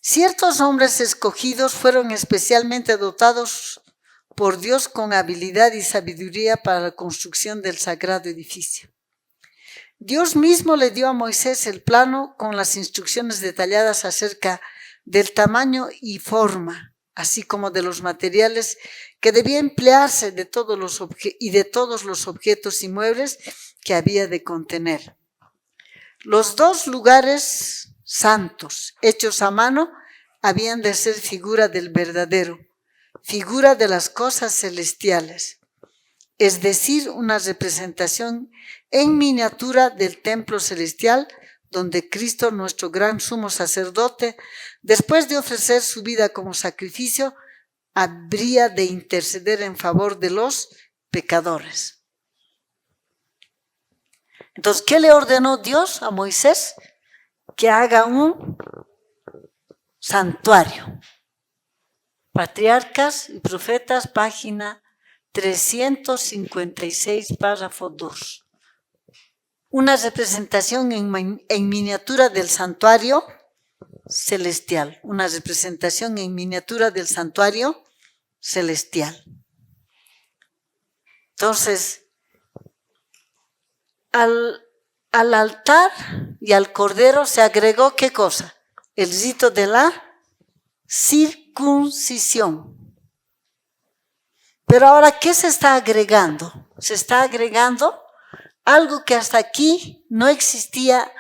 ciertos hombres escogidos fueron especialmente dotados por Dios con habilidad y sabiduría para la construcción del sagrado edificio. Dios mismo le dio a Moisés el plano con las instrucciones detalladas acerca del tamaño y forma, así como de los materiales que debía emplearse de todos los objetos y muebles que había de contener. Los 2 lugares santos hechos a mano habían de ser figura del verdadero, figura de las cosas celestiales, es decir, una representación en miniatura del templo celestial donde Cristo, nuestro gran sumo sacerdote, después de ofrecer su vida como sacrificio, habría de interceder en favor de los pecadores. Entonces, ¿qué le ordenó Dios a Moisés? Que haga un santuario. Patriarcas y Profetas, página 356, párrafo 2. Una representación en miniatura del santuario celestial. Una representación en miniatura del santuario celestial. Entonces, al altar y al cordero se agregó ¿qué cosa? El rito de la circuncisión. Pero ahora, ¿qué se está agregando? Se está agregando algo que hasta aquí no existía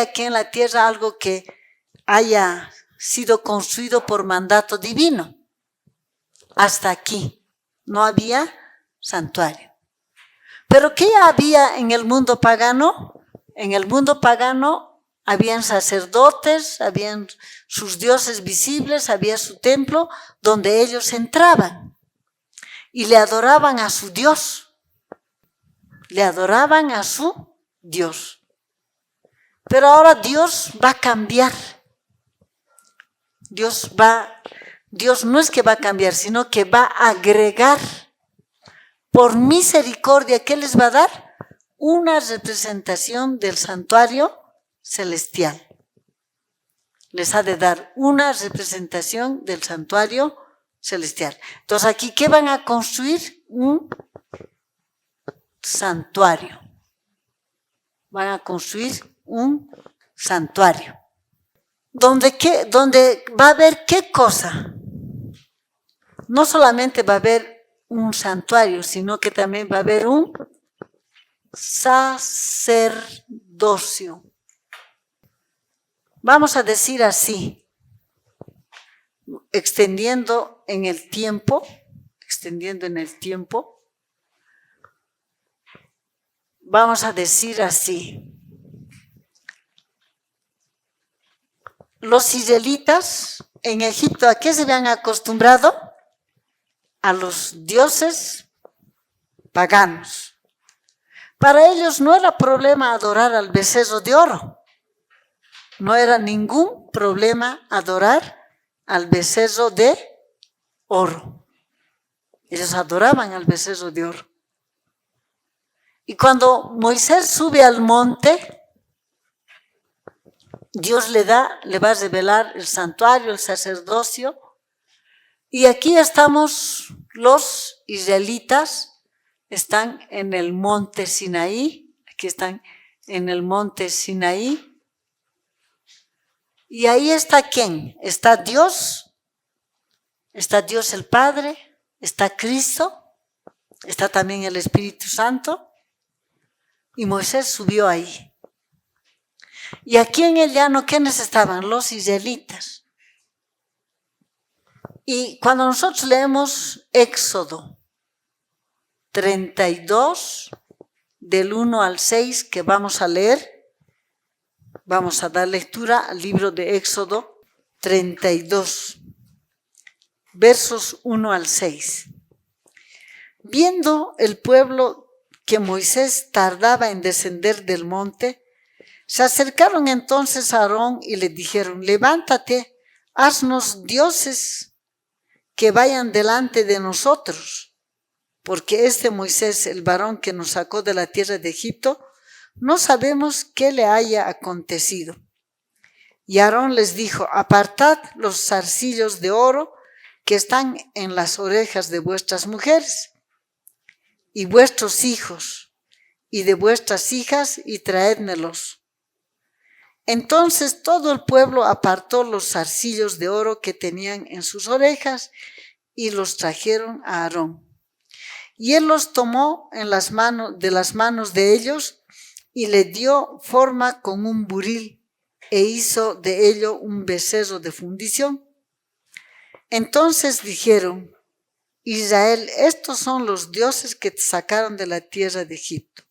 aquí en la tierra, algo que haya sido construido por mandato divino. Hasta aquí no había santuario. ¿Pero qué había en el mundo pagano? En el mundo pagano habían sacerdotes, habían sus dioses visibles, había su templo donde ellos entraban y le adoraban a su Dios. Le adoraban a su Dios. Pero ahora Dios va a cambiar. Dios no es que va a cambiar, sino que va a agregar por misericordia. ¿Qué les va a dar? Una representación del santuario celestial. Les ha de dar una representación del santuario celestial. Entonces aquí, ¿qué van a construir? Un santuario. Van a construir un santuario. ¿Donde va a haber qué cosa? No solamente va a haber un santuario, sino que también va a haber un sacerdocio. Vamos a decir así, extendiendo en el tiempo, vamos a decir así. Los israelitas en Egipto, ¿a qué se habían acostumbrado? A los dioses paganos. Para ellos no era problema adorar al becerro de oro. No era ningún problema adorar al becerro de oro. Ellos adoraban al becerro de oro. Y cuando Moisés sube al monte, Dios le va a revelar el santuario, el sacerdocio. Y aquí estamos, los israelitas están en el monte Sinaí. Aquí están en el monte Sinaí. Y ahí está ¿quién? Está Dios el Padre, está Cristo, está también el Espíritu Santo. Y Moisés subió ahí. Y aquí en el llano, ¿quiénes estaban? Los israelitas. Y cuando nosotros leemos Éxodo 32, del 1 al 6, que vamos a leer, vamos a dar lectura al libro de Éxodo 32, versos 1 al 6. Viendo el pueblo que Moisés tardaba en descender del monte, se acercaron entonces a Aarón y le dijeron: levántate, haznos dioses que vayan delante de nosotros, porque este Moisés, el varón que nos sacó de la tierra de Egipto, no sabemos qué le haya acontecido. Y Aarón les dijo: apartad los zarcillos de oro que están en las orejas de vuestras mujeres y vuestros hijos y de vuestras hijas, y traédmelos. Entonces todo el pueblo apartó los zarcillos de oro que tenían en sus orejas y los trajeron a Aarón. Y él los tomó de las manos de ellos y le dio forma con un buril e hizo de ello un becerro de fundición. Entonces dijeron: Israel, estos son los dioses que te sacaron de la tierra de Egipto.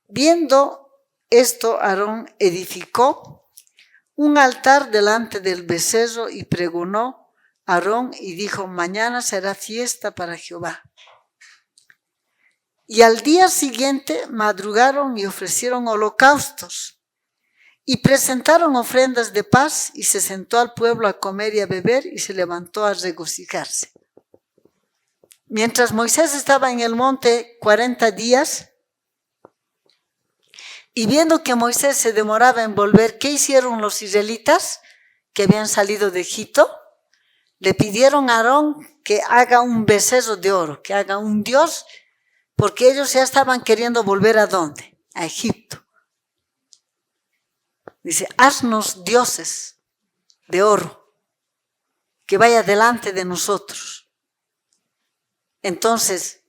Viendo esto, Aarón edificó un altar delante del becerro y pregonó Aarón y dijo: mañana será fiesta para Jehová. Y al día siguiente madrugaron y ofrecieron holocaustos y presentaron ofrendas de paz, y se sentó al pueblo a comer y a beber y se levantó a regocijarse. Mientras Moisés estaba en el monte 40 días, y viendo que Moisés se demoraba en volver, ¿qué hicieron los israelitas que habían salido de Egipto? Le pidieron a Aarón que haga un becerro de oro, que haga un dios, porque ellos ya estaban queriendo volver ¿a dónde? A Egipto. Dice: haznos dioses de oro, que vaya delante de nosotros. Entonces,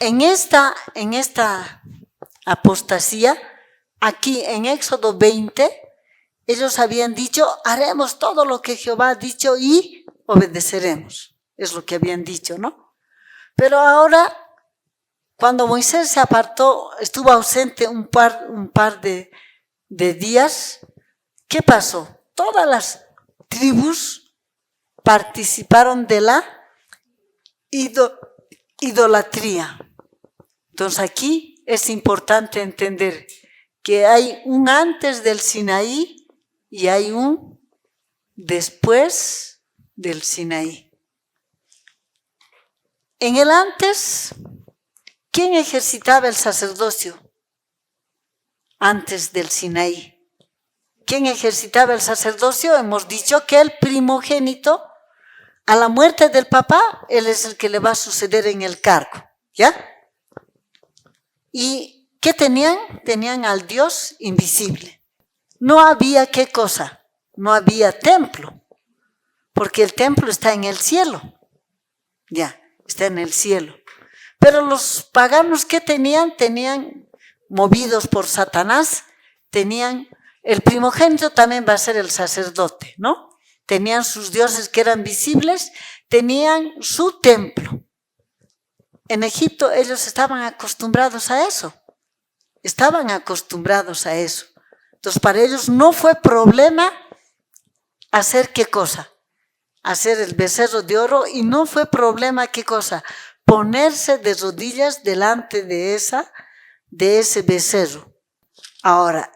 en esta apostasía, aquí en Éxodo 20, ellos habían dicho: haremos todo lo que Jehová ha dicho y obedeceremos. Es lo que habían dicho, ¿no? Pero ahora, cuando Moisés se apartó, estuvo ausente un par de días, ¿qué pasó? Todas las tribus participaron de la idolatría. Entonces aquí es importante entender que hay un antes del Sinaí y hay un después del Sinaí. En el antes, ¿quién ejercitaba el sacerdocio antes del Sinaí? ¿Quién ejercitaba el sacerdocio? Hemos dicho que el primogénito, a la muerte del papá, él es el que le va a suceder en el cargo, ¿ya? ¿Y qué tenían? Tenían al Dios invisible. No había, ¿qué cosa? No había templo, porque el templo está en el cielo, ya, está en el cielo. Pero los paganos, ¿qué tenían? Tenían, movidos por Satanás, tenían, el primogénito también va a ser el sacerdote, ¿no? Tenían sus dioses que eran visibles, tenían su templo. En Egipto ellos estaban acostumbrados a eso, Entonces para ellos no fue problema hacer ¿qué cosa? Hacer el becerro de oro, y no fue problema ¿qué cosa? Ponerse de rodillas delante de ese becerro. Ahora,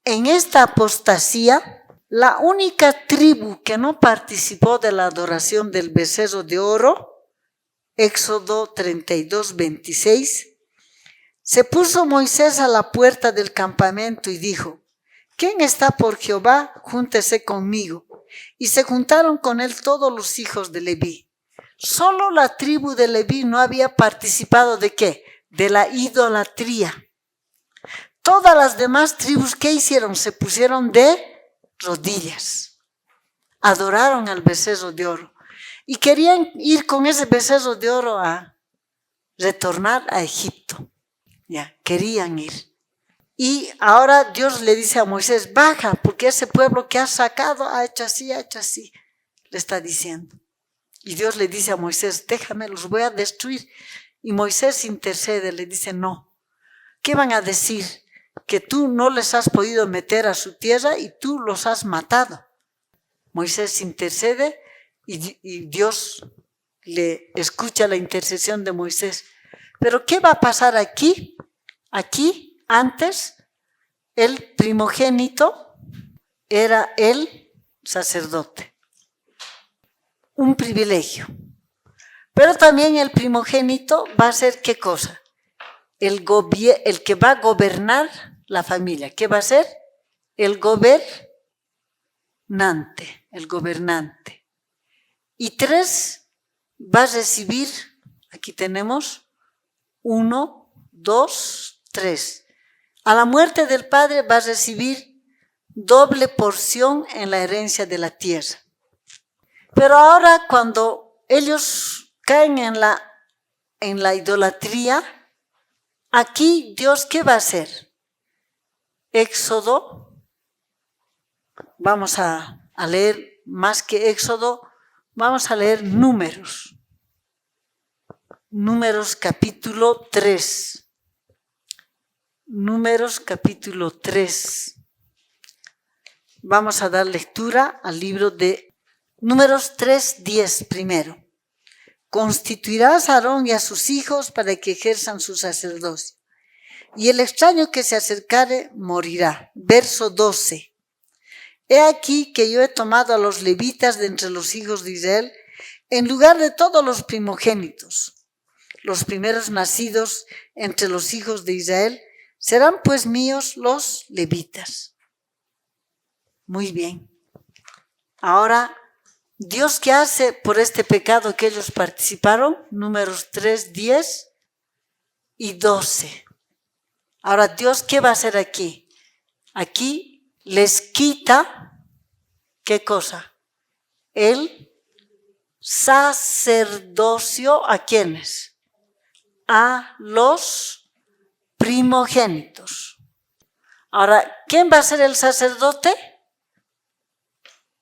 en esta apostasía, la única tribu que no participó de la adoración del becerro de oro, Éxodo 32, 26, se puso Moisés a la puerta del campamento y dijo: ¿quién está por Jehová? Júntese conmigo. Y se juntaron con él todos los hijos de Leví. Solo la tribu de Leví no había participado ¿de qué? De la idolatría. Todas las demás tribus, ¿qué hicieron? Se pusieron de rodillas, adoraron al becerro de oro y querían ir con ese becerro de oro a retornar a Egipto. Ya, querían ir. Y ahora Dios le dice a Moisés: baja, porque ese pueblo que has sacado ha hecho así, le está diciendo. Y Dios le dice a Moisés: déjame, los voy a destruir. Y Moisés intercede, le dice: no. ¿Qué van a decir? Que tú no les has podido meter a su tierra y tú los has matado. Moisés intercede y Dios le escucha la intercesión de Moisés. Pero ¿qué va a pasar aquí? Aquí, antes, el primogénito era el sacerdote. Un privilegio. Pero también el primogénito va a ser ¿qué cosa? El que va a gobernar la familia. ¿Qué va a ser? El gobernante. Y 3 va a recibir, aquí tenemos 1, 2, 3. A la muerte del padre va a recibir doble porción en la herencia de la tierra. Pero ahora cuando ellos caen en la idolatría, aquí Dios ¿qué va a hacer? Éxodo, vamos a leer más que Éxodo, vamos a leer Números. Números capítulo 3. Números capítulo 3. Vamos a dar lectura al libro de Números 3:10 primero. Constituirás a Aarón y a sus hijos para que ejerzan su sacerdocio. Y el extraño que se acercare morirá. Verso 12. He aquí que yo he tomado a los levitas de entre los hijos de Israel en lugar de todos los primogénitos. Los primeros nacidos entre los hijos de Israel serán pues míos los levitas. Muy bien. Ahora, ¿Dios qué hace por este pecado que ellos participaron? Números 3, 10 y 12. Ahora, ¿Dios qué va a hacer aquí? Aquí les quita, ¿qué cosa? El sacerdocio, ¿a quiénes? A los primogénitos. Ahora, ¿quién va a ser el sacerdote?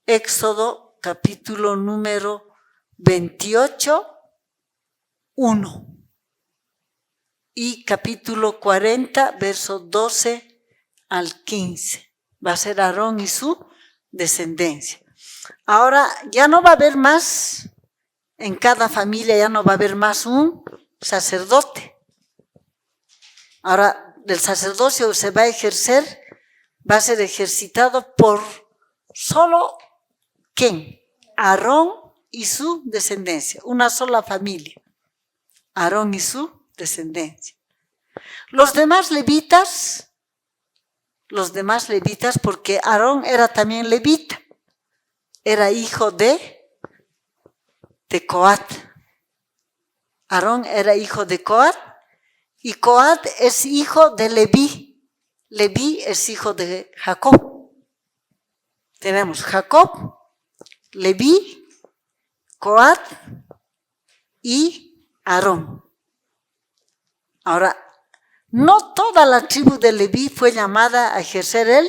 Éxodo capítulo número 28, 1 y capítulo 40, verso 12 al 15. Va a ser Aarón y su descendencia. Ahora ya no va a haber más, en cada familia ya no va a haber más un sacerdote. Ahora el sacerdocio se va a ejercer, va a ser ejercitado por solo ¿quién? Aarón y su descendencia, una sola familia. Aarón y su descendencia. Los demás levitas, porque Aarón era también levita, era hijo de Coat. Aarón era hijo de Coat y Coat es hijo de Leví. Leví es hijo de Jacob. Tenemos Jacob, Leví, Coat y Aarón. Ahora, no toda la tribu de Leví fue llamada a ejercer el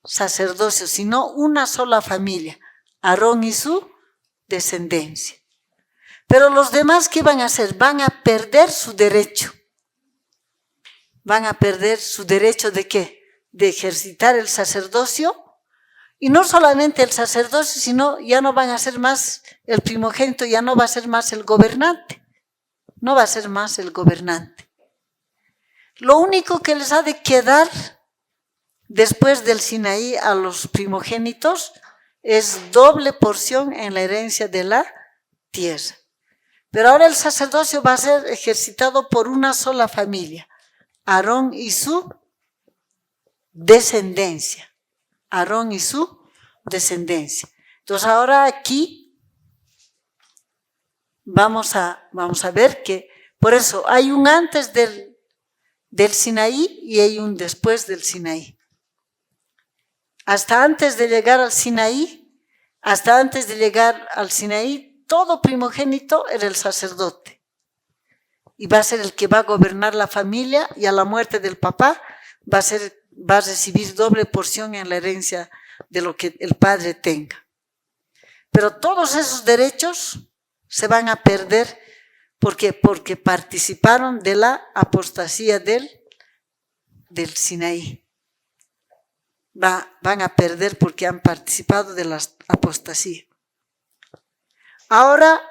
sacerdocio, sino una sola familia, Aarón y su descendencia. Pero los demás, ¿qué van a hacer? Van a perder su derecho. Van a perder su derecho ¿de qué? De ejercitar el sacerdocio. Y no solamente el sacerdocio, sino ya no van a ser más el primogénito, ya no va a ser más el gobernante. No va a ser más el gobernante. Lo único que les ha de quedar después del Sinaí a los primogénitos es doble porción en la herencia de la tierra. Pero ahora el sacerdocio va a ser ejercitado por una sola familia, Aarón y su descendencia. Aarón y su descendencia. Entonces ahora aquí vamos a ver que por eso hay un antes del Sinaí y hay un después del Sinaí. Hasta antes de llegar al Sinaí, todo primogénito era el sacerdote. Y va a ser el que va a gobernar la familia y a la muerte del papá va a recibir doble porción en la herencia de lo que el padre tenga. Pero todos esos derechos se van a perder porque participaron de la apostasía del Sinaí. Van a perder porque han participado de la apostasía. Ahora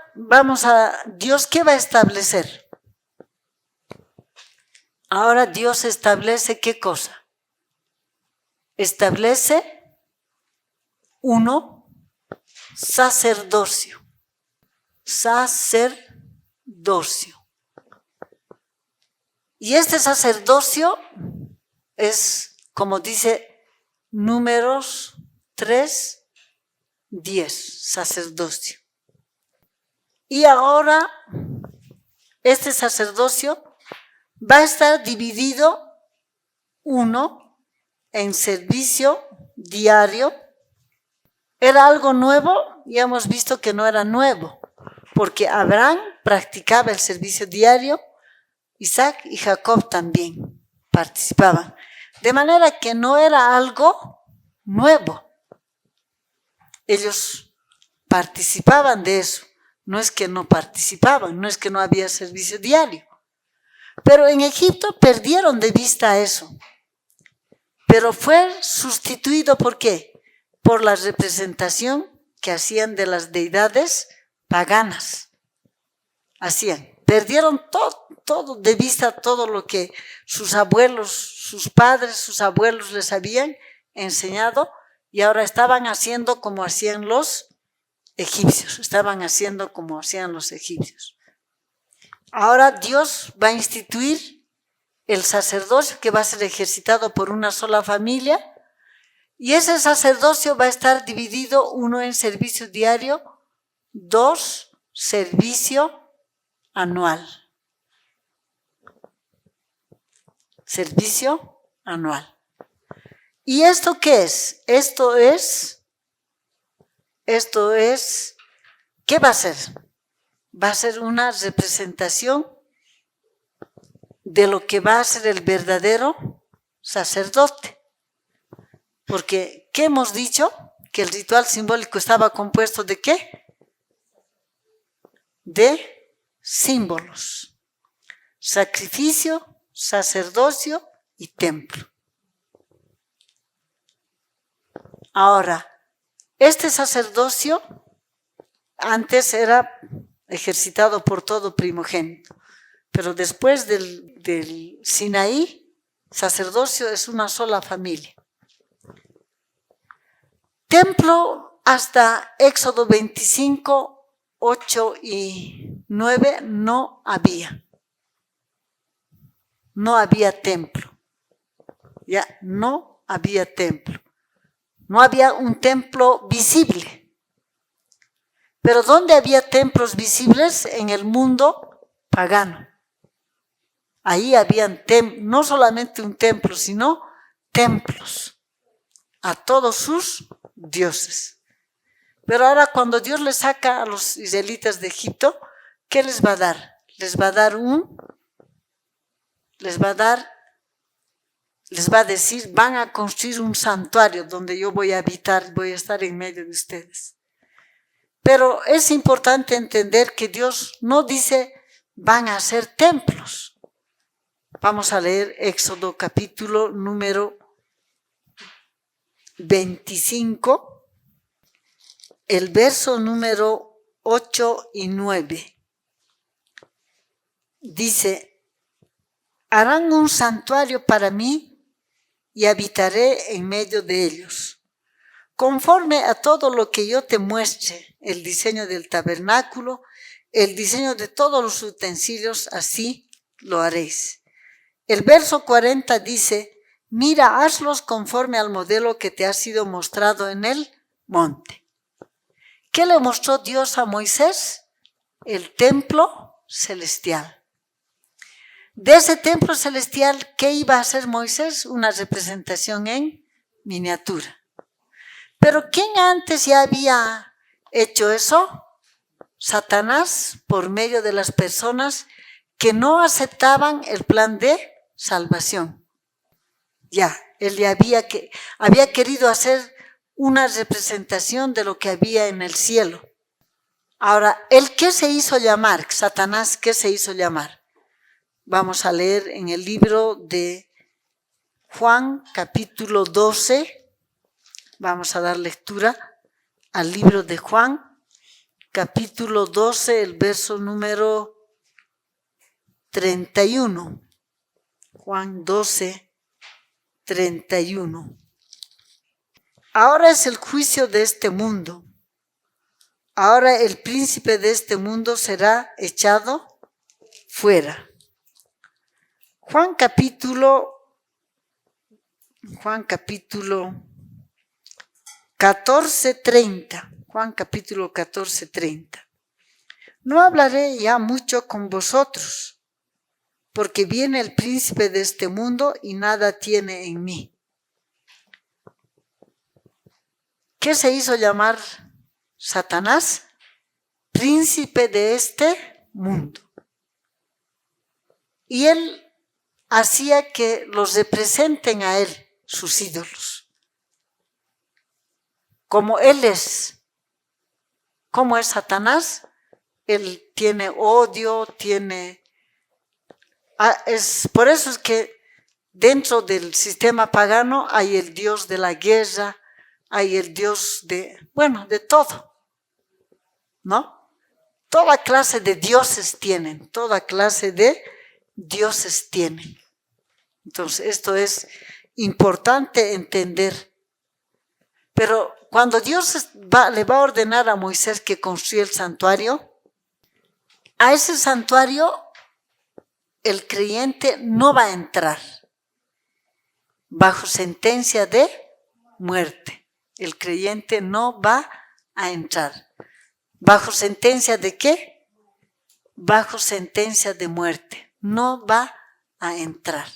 ¿Dios qué va a establecer? Ahora Dios establece ¿qué cosa? Establece sacerdocio. Sacerdocio. Y este sacerdocio es, como dice Números 3:10, sacerdocio. Y ahora este sacerdocio va a estar dividido en servicio diario. ¿Era algo nuevo? Ya hemos visto que no era nuevo, porque Abraham practicaba el servicio diario, Isaac y Jacob también participaban. De manera que no era algo nuevo. Ellos participaban de eso. No es que no participaban, no es que no había servicio diario. Pero en Egipto perdieron de vista eso. Pero fue sustituido ¿por qué? Por la representación que hacían de las deidades paganas. Perdieron todo de vista, todo lo que sus abuelos, sus padres, sus abuelos les habían enseñado, y ahora estaban haciendo como hacían los egipcios. Ahora Dios va a instituir el sacerdocio que va a ser ejercitado por una sola familia, y ese sacerdocio va a estar dividido, en servicio diario, 2, servicio anual. Servicio anual. ¿Y esto qué es? Esto es, ¿qué va a ser? Va a ser una representación de lo que va a ser el verdadero sacerdote. Porque, ¿qué hemos dicho? Que el ritual simbólico estaba compuesto ¿de qué? De símbolos. Sacrificio, sacerdocio y templo. Ahora, este sacerdocio antes era ejercitado por todo primogénito, pero después del Sinaí, sacerdocio es una sola familia. Templo hasta Éxodo 25, 8 y 9 no había. No había templo. No había templo. No había un templo visible. Pero ¿dónde había templos visibles? En el mundo pagano. Ahí habían no solamente un templo, sino templos a todos sus dioses. Pero ahora cuando Dios les saca a los israelitas de Egipto, ¿qué les va a dar? Les va a decir, van a construir un santuario donde yo voy a habitar, voy a estar en medio de ustedes. Pero es importante entender que Dios no dice van a hacer templos. Vamos a leer Éxodo capítulo número 25, el verso número 8 y 9. Dice, harán un santuario para mí y habitaré en medio de ellos. Conforme a todo lo que yo te muestre, el diseño del tabernáculo, el diseño de todos los utensilios, así lo haréis. El verso 40 dice, mira, hazlos conforme al modelo que te ha sido mostrado en el monte. ¿Qué le mostró Dios a Moisés? El templo celestial. De ese templo celestial, ¿qué iba a hacer Moisés? Una representación en miniatura. Pero ¿quién antes ya había hecho eso? Satanás, por medio de las personas que no aceptaban el plan de salvación. Él ya había querido hacer una representación de lo que había en el cielo. Ahora, ¿el qué se hizo llamar? Satanás, ¿qué se hizo llamar? Vamos a leer en el libro de Juan, capítulo 12. Vamos a dar lectura al libro de Juan, capítulo 12, el verso número 31. Juan 12, 31. Ahora es el juicio de este mundo. Ahora el príncipe de este mundo será echado fuera. Juan capítulo 14:30. Juan capítulo 14:30. No hablaré ya mucho con vosotros, porque viene el príncipe de este mundo y nada tiene en mí. ¿Qué se hizo llamar Satanás? Príncipe de este mundo. Y él hacía que los representen a él, sus ídolos. Como él es. ¿Cómo es Satanás? Él tiene odio, por eso es que dentro del sistema pagano hay el dios de la guerra, hay el dios de todo, ¿no? Toda clase de dioses tienen, Entonces, esto es importante entender. Pero cuando Dios le va a ordenar a Moisés que construya el santuario, a ese santuario el creyente no va a entrar bajo sentencia de muerte. El creyente no va a entrar. ¿Bajo sentencia de qué? Bajo sentencia de muerte. No va a entrar.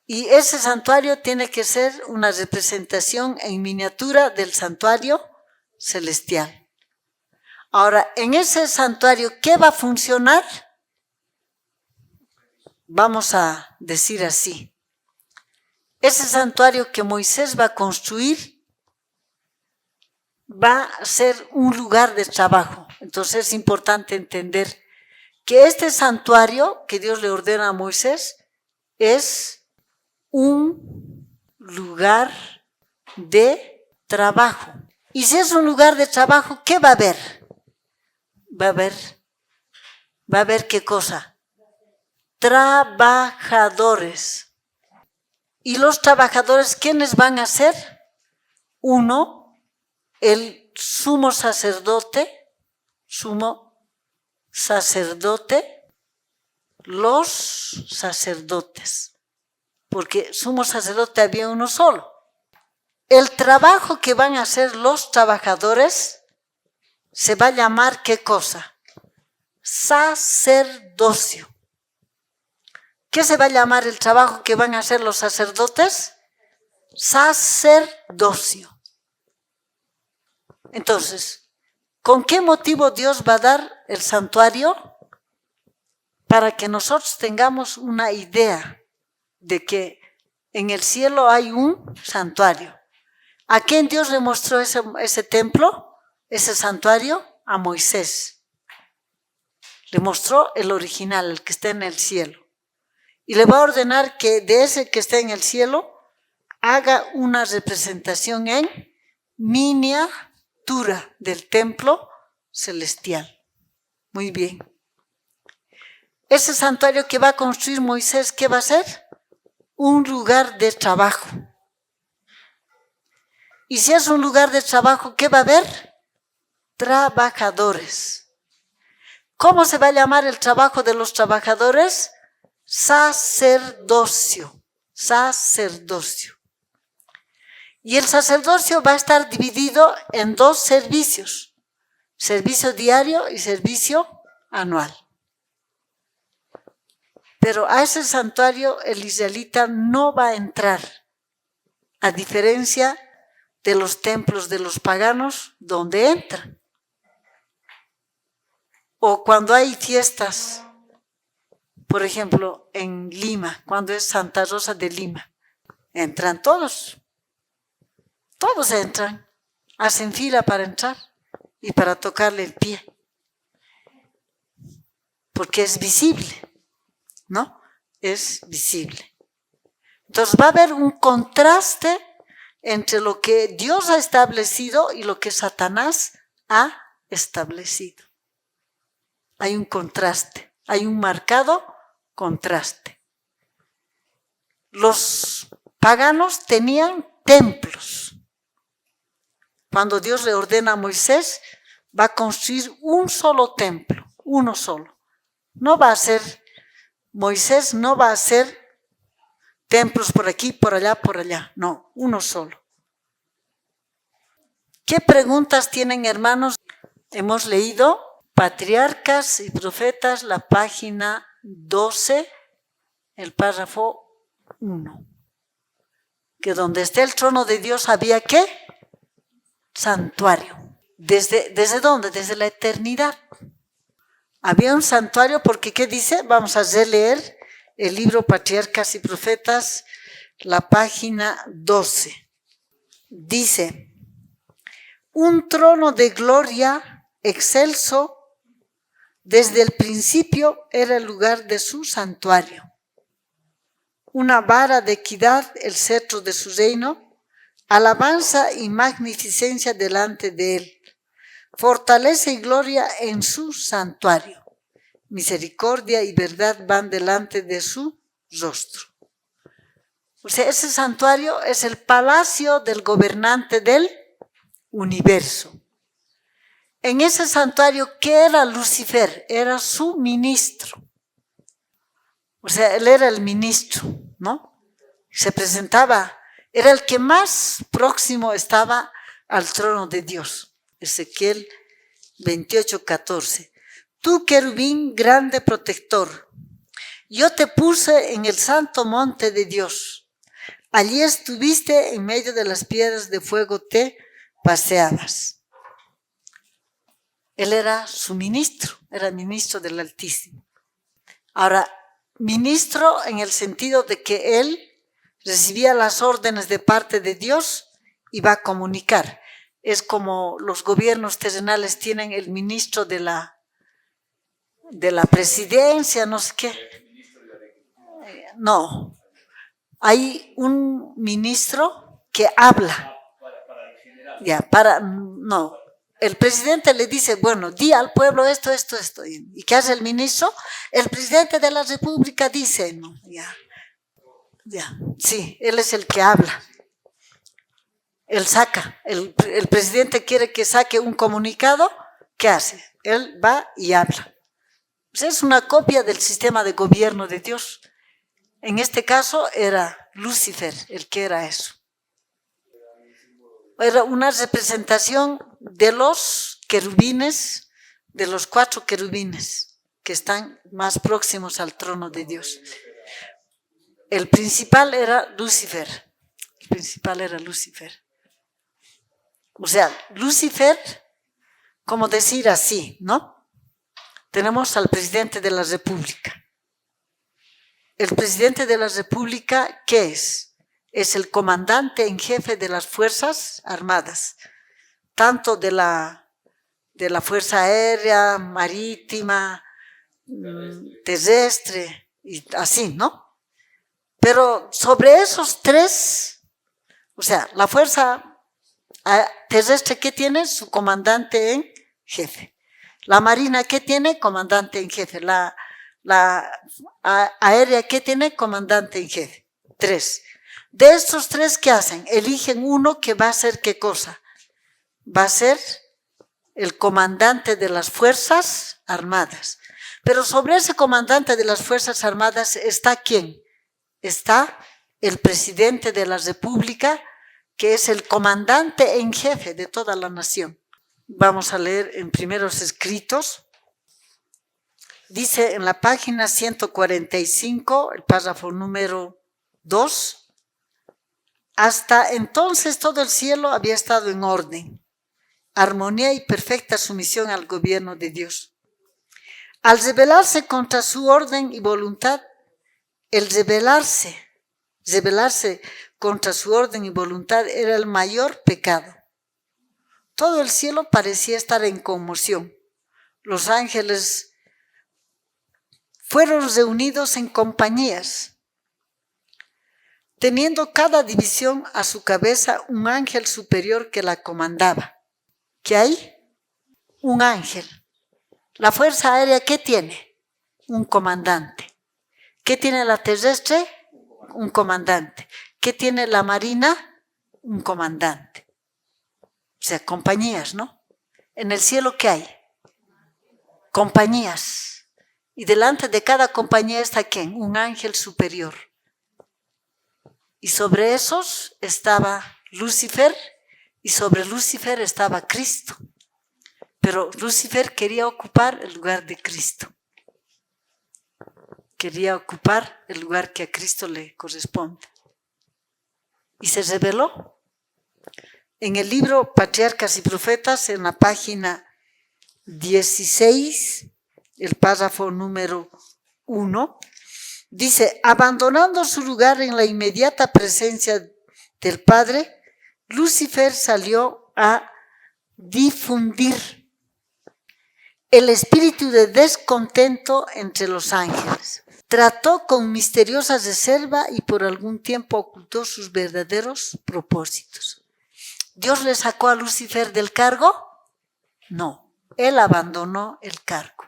Y ese santuario tiene que ser una representación en miniatura del santuario celestial. Ahora, en ese santuario, ¿qué va a funcionar? Vamos a decir así. Ese santuario que Moisés va a construir va a ser un lugar de trabajo. Entonces es importante entender que este santuario que Dios le ordena a Moisés es un lugar de trabajo. Y si es un lugar de trabajo, ¿qué va a haber? Va a haber ¿qué cosa? Trabajadores. ¿Y los trabajadores quiénes van a ser? Uno, el sumo sacerdote, los sacerdotes, porque sumo sacerdote había uno solo. El trabajo que van a hacer los trabajadores se va a llamar ¿qué cosa? Sacerdocio. ¿Qué se va a llamar el trabajo que van a hacer los sacerdotes? Sacerdocio. Entonces, ¿con qué motivo Dios va a dar el santuario? Para que nosotros tengamos una idea de que en el cielo hay un santuario. ¿A quién Dios le mostró ese templo, ese santuario? A Moisés. Le mostró el original, el que está en el cielo. Y le va a ordenar que de ese que está en el cielo haga una representación en miniatura del templo celestial. Muy bien. Ese santuario que va a construir Moisés, ¿qué va a ser? Un lugar de trabajo. Y si es un lugar de trabajo, ¿qué va a haber? Trabajadores. ¿Cómo se va a llamar el trabajo de los trabajadores? Sacerdocio. Y el sacerdocio va a estar dividido en dos servicios. Servicio diario y servicio anual. Pero a ese santuario el israelita no va a entrar, a diferencia de los templos de los paganos donde entran. O cuando hay fiestas, por ejemplo, en Lima, cuando es Santa Rosa de Lima, entran todos entran, hacen fila para entrar y para tocarle el pie, porque es visible, ¿no? Es visible. Entonces va a haber un contraste entre lo que Dios ha establecido y lo que Satanás ha establecido. Hay un contraste, hay un marcado contraste. Los paganos tenían templos. Cuando Dios le ordena a Moisés, va a construir un solo templo, uno solo. No va a ser, Moisés no va a hacer templos por aquí, por allá, no, uno solo. ¿Qué preguntas tienen, hermanos? Hemos leído Patriarcas y Profetas, la página 12, el párrafo 1. Que donde esté el trono de Dios había ¿qué? Santuario. ¿Desde dónde? Desde la eternidad. Había un santuario porque, ¿qué dice? Vamos a releer el libro Patriarcas y Profetas, la página 12. Dice, un trono de gloria excelso desde el principio era el lugar de su santuario. Una vara de equidad, el cetro de su reino, alabanza y magnificencia delante de él. Fortaleza y gloria en su santuario. Misericordia y verdad van delante de su rostro. O sea, ese santuario es el palacio del gobernante del universo. En ese santuario, ¿qué era Lucifer? Era su ministro. O sea, él era el ministro, ¿no? Se presentaba, era el que más próximo estaba al trono de Dios. Ezequiel 28:14. Tú, querubín grande protector, yo te puse en el santo monte de Dios. Allí estuviste en medio de las piedras de fuego, te paseabas. Él era su ministro, era ministro del Altísimo. Ahora, ministro en el sentido de que él recibía las órdenes de parte de Dios y va a comunicar. Es como los gobiernos terrenales tienen el ministro de la presidencia, no sé qué. No, hay un ministro que habla. No. El presidente le dice, bueno, di al pueblo esto. ¿Y qué hace el ministro? El presidente de la República dice, no, sí, él es el que habla. Él saca, el presidente quiere que saque un comunicado, ¿qué hace? Él va y habla. Pues es una copia del sistema de gobierno de Dios. En este caso era Lucifer el que era eso. Era una representación de los querubines, de los 4 querubines que están más próximos al trono de Dios. El principal era Lucifer. O sea, Lucifer, como decir así, ¿no? Tenemos al presidente de la República. El presidente de la República, ¿qué es? Es el comandante en jefe de las Fuerzas Armadas, tanto de la Fuerza Aérea, Marítima, terrestre, y así, ¿no? Pero sobre esos 3, o sea, la Fuerza terrestre, ¿qué tiene? Su comandante en jefe. La Marina, ¿qué tiene? Comandante en jefe. La aérea, ¿qué tiene? Comandante en jefe. 3. De estos 3, ¿qué hacen? Eligen uno que va a ser ¿qué cosa? Va a ser el comandante de las Fuerzas Armadas. Pero sobre ese comandante de las Fuerzas Armadas está ¿quién? Está el presidente de la República, que es el comandante en jefe de toda la nación. Vamos a leer en Primeros Escritos. Dice en la página 145, el párrafo número 2, hasta entonces todo el cielo había estado en orden, armonía y perfecta sumisión al gobierno de Dios. Al rebelarse contra su orden y voluntad, el rebelarse contra su orden y voluntad era el mayor pecado. Todo el cielo parecía estar en conmoción. Los ángeles fueron reunidos en compañías. teniendo cada división a su cabeza un ángel superior que la comandaba. ¿Qué hay? Un ángel. La Fuerza Aérea, ¿qué tiene? Un comandante. ¿Qué tiene la terrestre? Un comandante. ¿Qué tiene la marina? Un comandante. O sea, compañías, ¿no? En el cielo, ¿qué hay? Compañías. Y delante de cada compañía está ¿quién? Un ángel superior. Y sobre esos estaba Lucifer, y sobre Lucifer estaba Cristo. Pero Lucifer quería ocupar el lugar de Cristo. Quería ocupar el lugar que a Cristo le corresponde. Y se reveló. En el libro Patriarcas y Profetas, en la página 16, el párrafo número 1, dice: abandonando su lugar en la inmediata presencia del Padre, Lucifer salió a difundir el espíritu de descontento entre los ángeles. Trató con misteriosa reserva y por algún tiempo ocultó sus verdaderos propósitos. ¿Dios le sacó a Lucifer del cargo? No, él abandonó el cargo.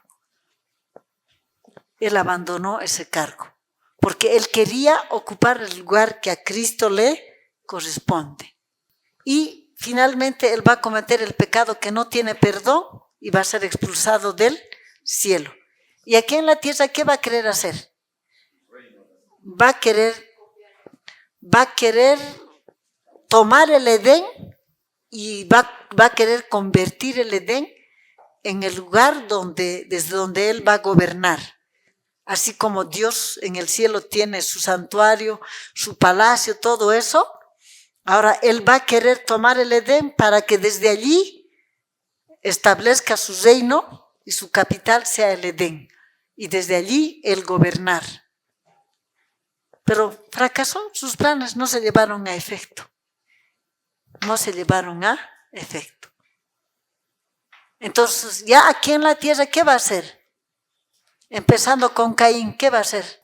Él abandonó ese cargo, porque él quería ocupar el lugar que a Cristo le corresponde. Y finalmente él va a cometer el pecado que no tiene perdón y va a ser expulsado del cielo. Y aquí en la tierra, ¿qué va a querer hacer? Va a querer tomar el Edén y va a querer convertir el Edén en el lugar desde donde él va a gobernar. Así como Dios en el cielo tiene su santuario, su palacio, todo eso, ahora él va a querer tomar el Edén para que desde allí establezca su reino y su capital sea el Edén. Y desde allí él gobernar. Pero fracasó, sus planes no se llevaron a efecto. No se llevaron a efecto. Entonces, ya aquí en la tierra, ¿qué va a hacer? Empezando con Caín, ¿qué va a hacer?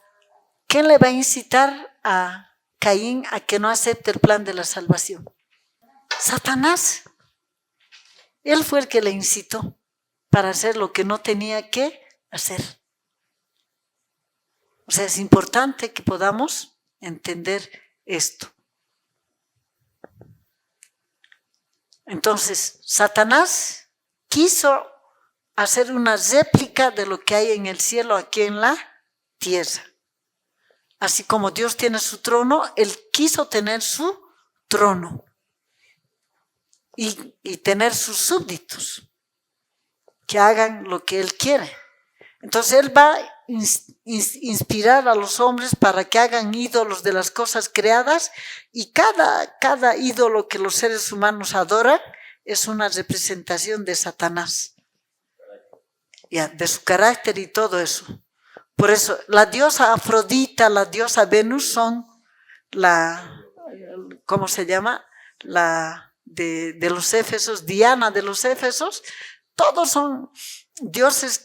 ¿Quién le va a incitar a Caín a que no acepte el plan de la salvación? Satanás. Él fue el que le incitó para hacer lo que no tenía que hacer. O sea, es importante que podamos entender esto. Entonces, Satanás quiso hacer una réplica de lo que hay en el cielo aquí en la tierra. Así como Dios tiene su trono, él quiso tener su trono y tener sus súbditos que hagan lo que él quiere. Entonces él va a inspirar a los hombres para que hagan ídolos de las cosas creadas, y cada ídolo que los seres humanos adoran es una representación de Satanás, ya, de su carácter y todo eso. Por eso la diosa Afrodita, la diosa Venus son ¿cómo se llama? La de los Éfesos, Diana de los Éfesos. Todos son diosas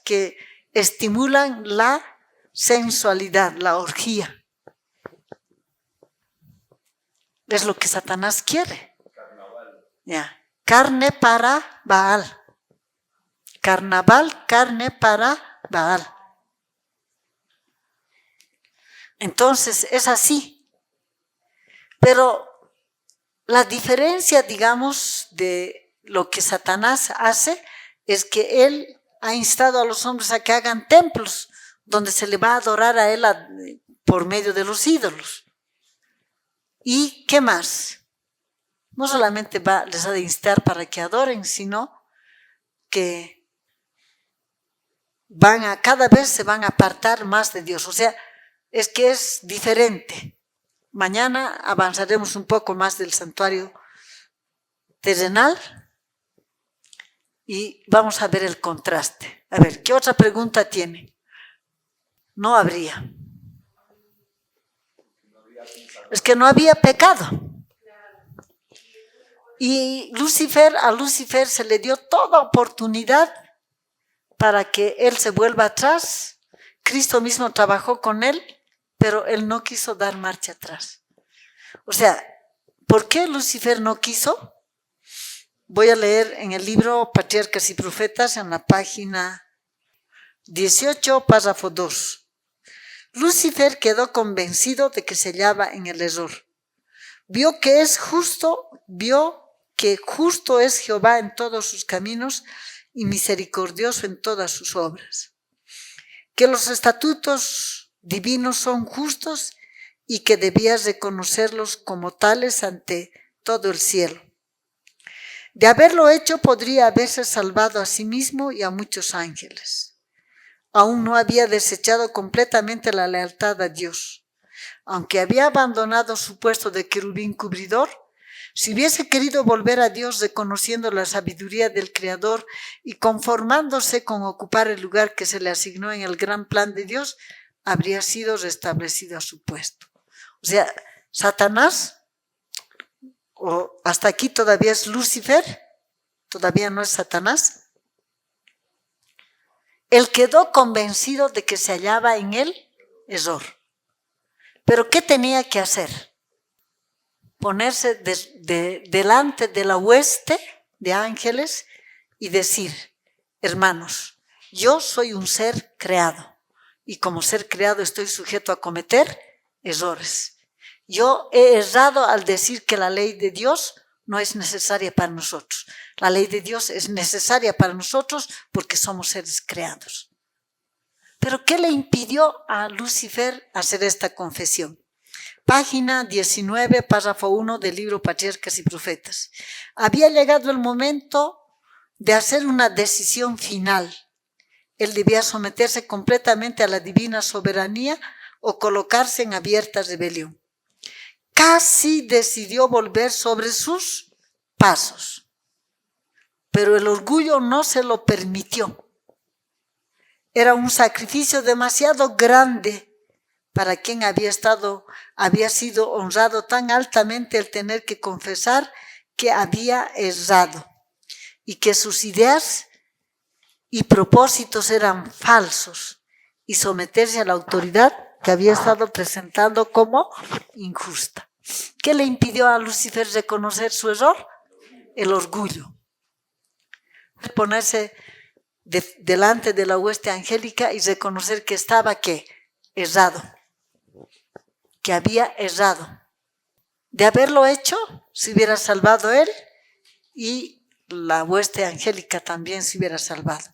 que estimulan la sensualidad, la orgía. Es lo que Satanás quiere. Ya. Carne para Baal. Carnaval, carne para Baal. Entonces es así. Pero la diferencia, digamos, de lo que Satanás hace es que él ha instado a los hombres a que hagan templos donde se le va a adorar a él por medio de los ídolos. ¿Y qué más? No solamente les ha de instar para que adoren, sino que cada vez se van a apartar más de Dios. O sea, es que es diferente. Mañana avanzaremos un poco más del santuario terrenal y vamos a ver el contraste. A ver, ¿qué otra pregunta tiene? No habría. Es que no había pecado. Y a Lucifer se le dio toda oportunidad para que él se vuelva atrás. Cristo mismo trabajó con él pero él no quiso dar marcha atrás. O sea, ¿por qué Lucifer no quiso? Voy a leer en el libro Patriarcas y Profetas, en la página 18, párrafo 2. Lucifer quedó convencido de que se hallaba en el error. Vio que justo es Jehová en todos sus caminos y misericordioso en todas sus obras. Que los estatutos divinos son justos y que debías reconocerlos como tales ante todo el cielo. De haberlo hecho, podría haberse salvado a sí mismo y a muchos ángeles. Aún no había desechado completamente la lealtad a Dios. Aunque había abandonado su puesto de querubín cubridor, si hubiese querido volver a Dios reconociendo la sabiduría del Creador y conformándose con ocupar el lugar que se le asignó en el gran plan de Dios, habría sido restablecido a su puesto. O sea, Satanás, o hasta aquí todavía es Lucifer, todavía no es Satanás. Él quedó convencido de que se hallaba en el error. Pero ¿qué tenía que hacer? Ponerse delante de la hueste de ángeles y decir: hermanos, yo soy un ser creado y como ser creado estoy sujeto a cometer errores. Yo he errado al decir que la ley de Dios no es necesaria para nosotros. La ley de Dios es necesaria para nosotros porque somos seres creados. ¿Pero qué le impidió a Lucifer hacer esta confesión? Página 19, párrafo 1 del libro Patriarcas y Profetas. Había llegado el momento de hacer una decisión final. Él debía someterse completamente a la divina soberanía o colocarse en abierta rebelión. Casi decidió volver sobre sus pasos, pero el orgullo no se lo permitió. Era un sacrificio demasiado grande para quien había sido honrado tan altamente el tener que confesar que había errado y que sus ideas y propósitos eran falsos y someterse a la autoridad que había estado presentando como injusta. ¿Qué le impidió a Lucifer reconocer su error? El orgullo. Ponerse delante de la hueste angélica y reconocer que estaba errado, que había errado. De haberlo hecho, se hubiera salvado él y la hueste angélica también se hubiera salvado.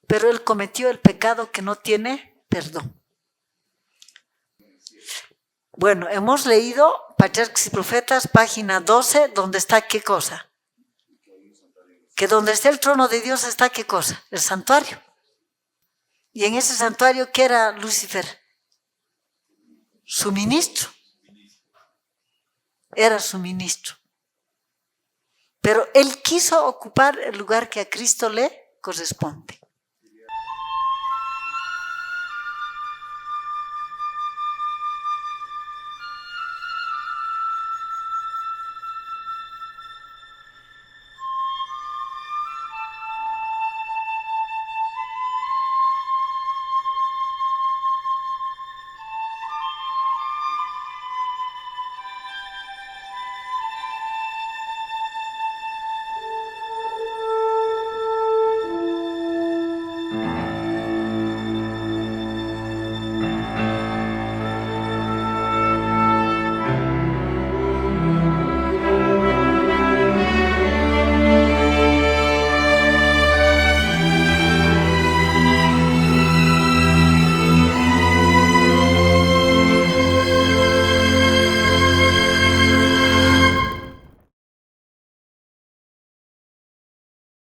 Pero él cometió el pecado que no tiene perdón. Bueno, hemos leído Patriarcas y Profetas, página 12, donde está ¿qué cosa? Que donde está el trono de Dios está ¿qué cosa? El santuario. Y en ese santuario, ¿qué era Lucifer? Su ministro. Era su ministro. Pero él quiso ocupar el lugar que a Cristo le corresponde.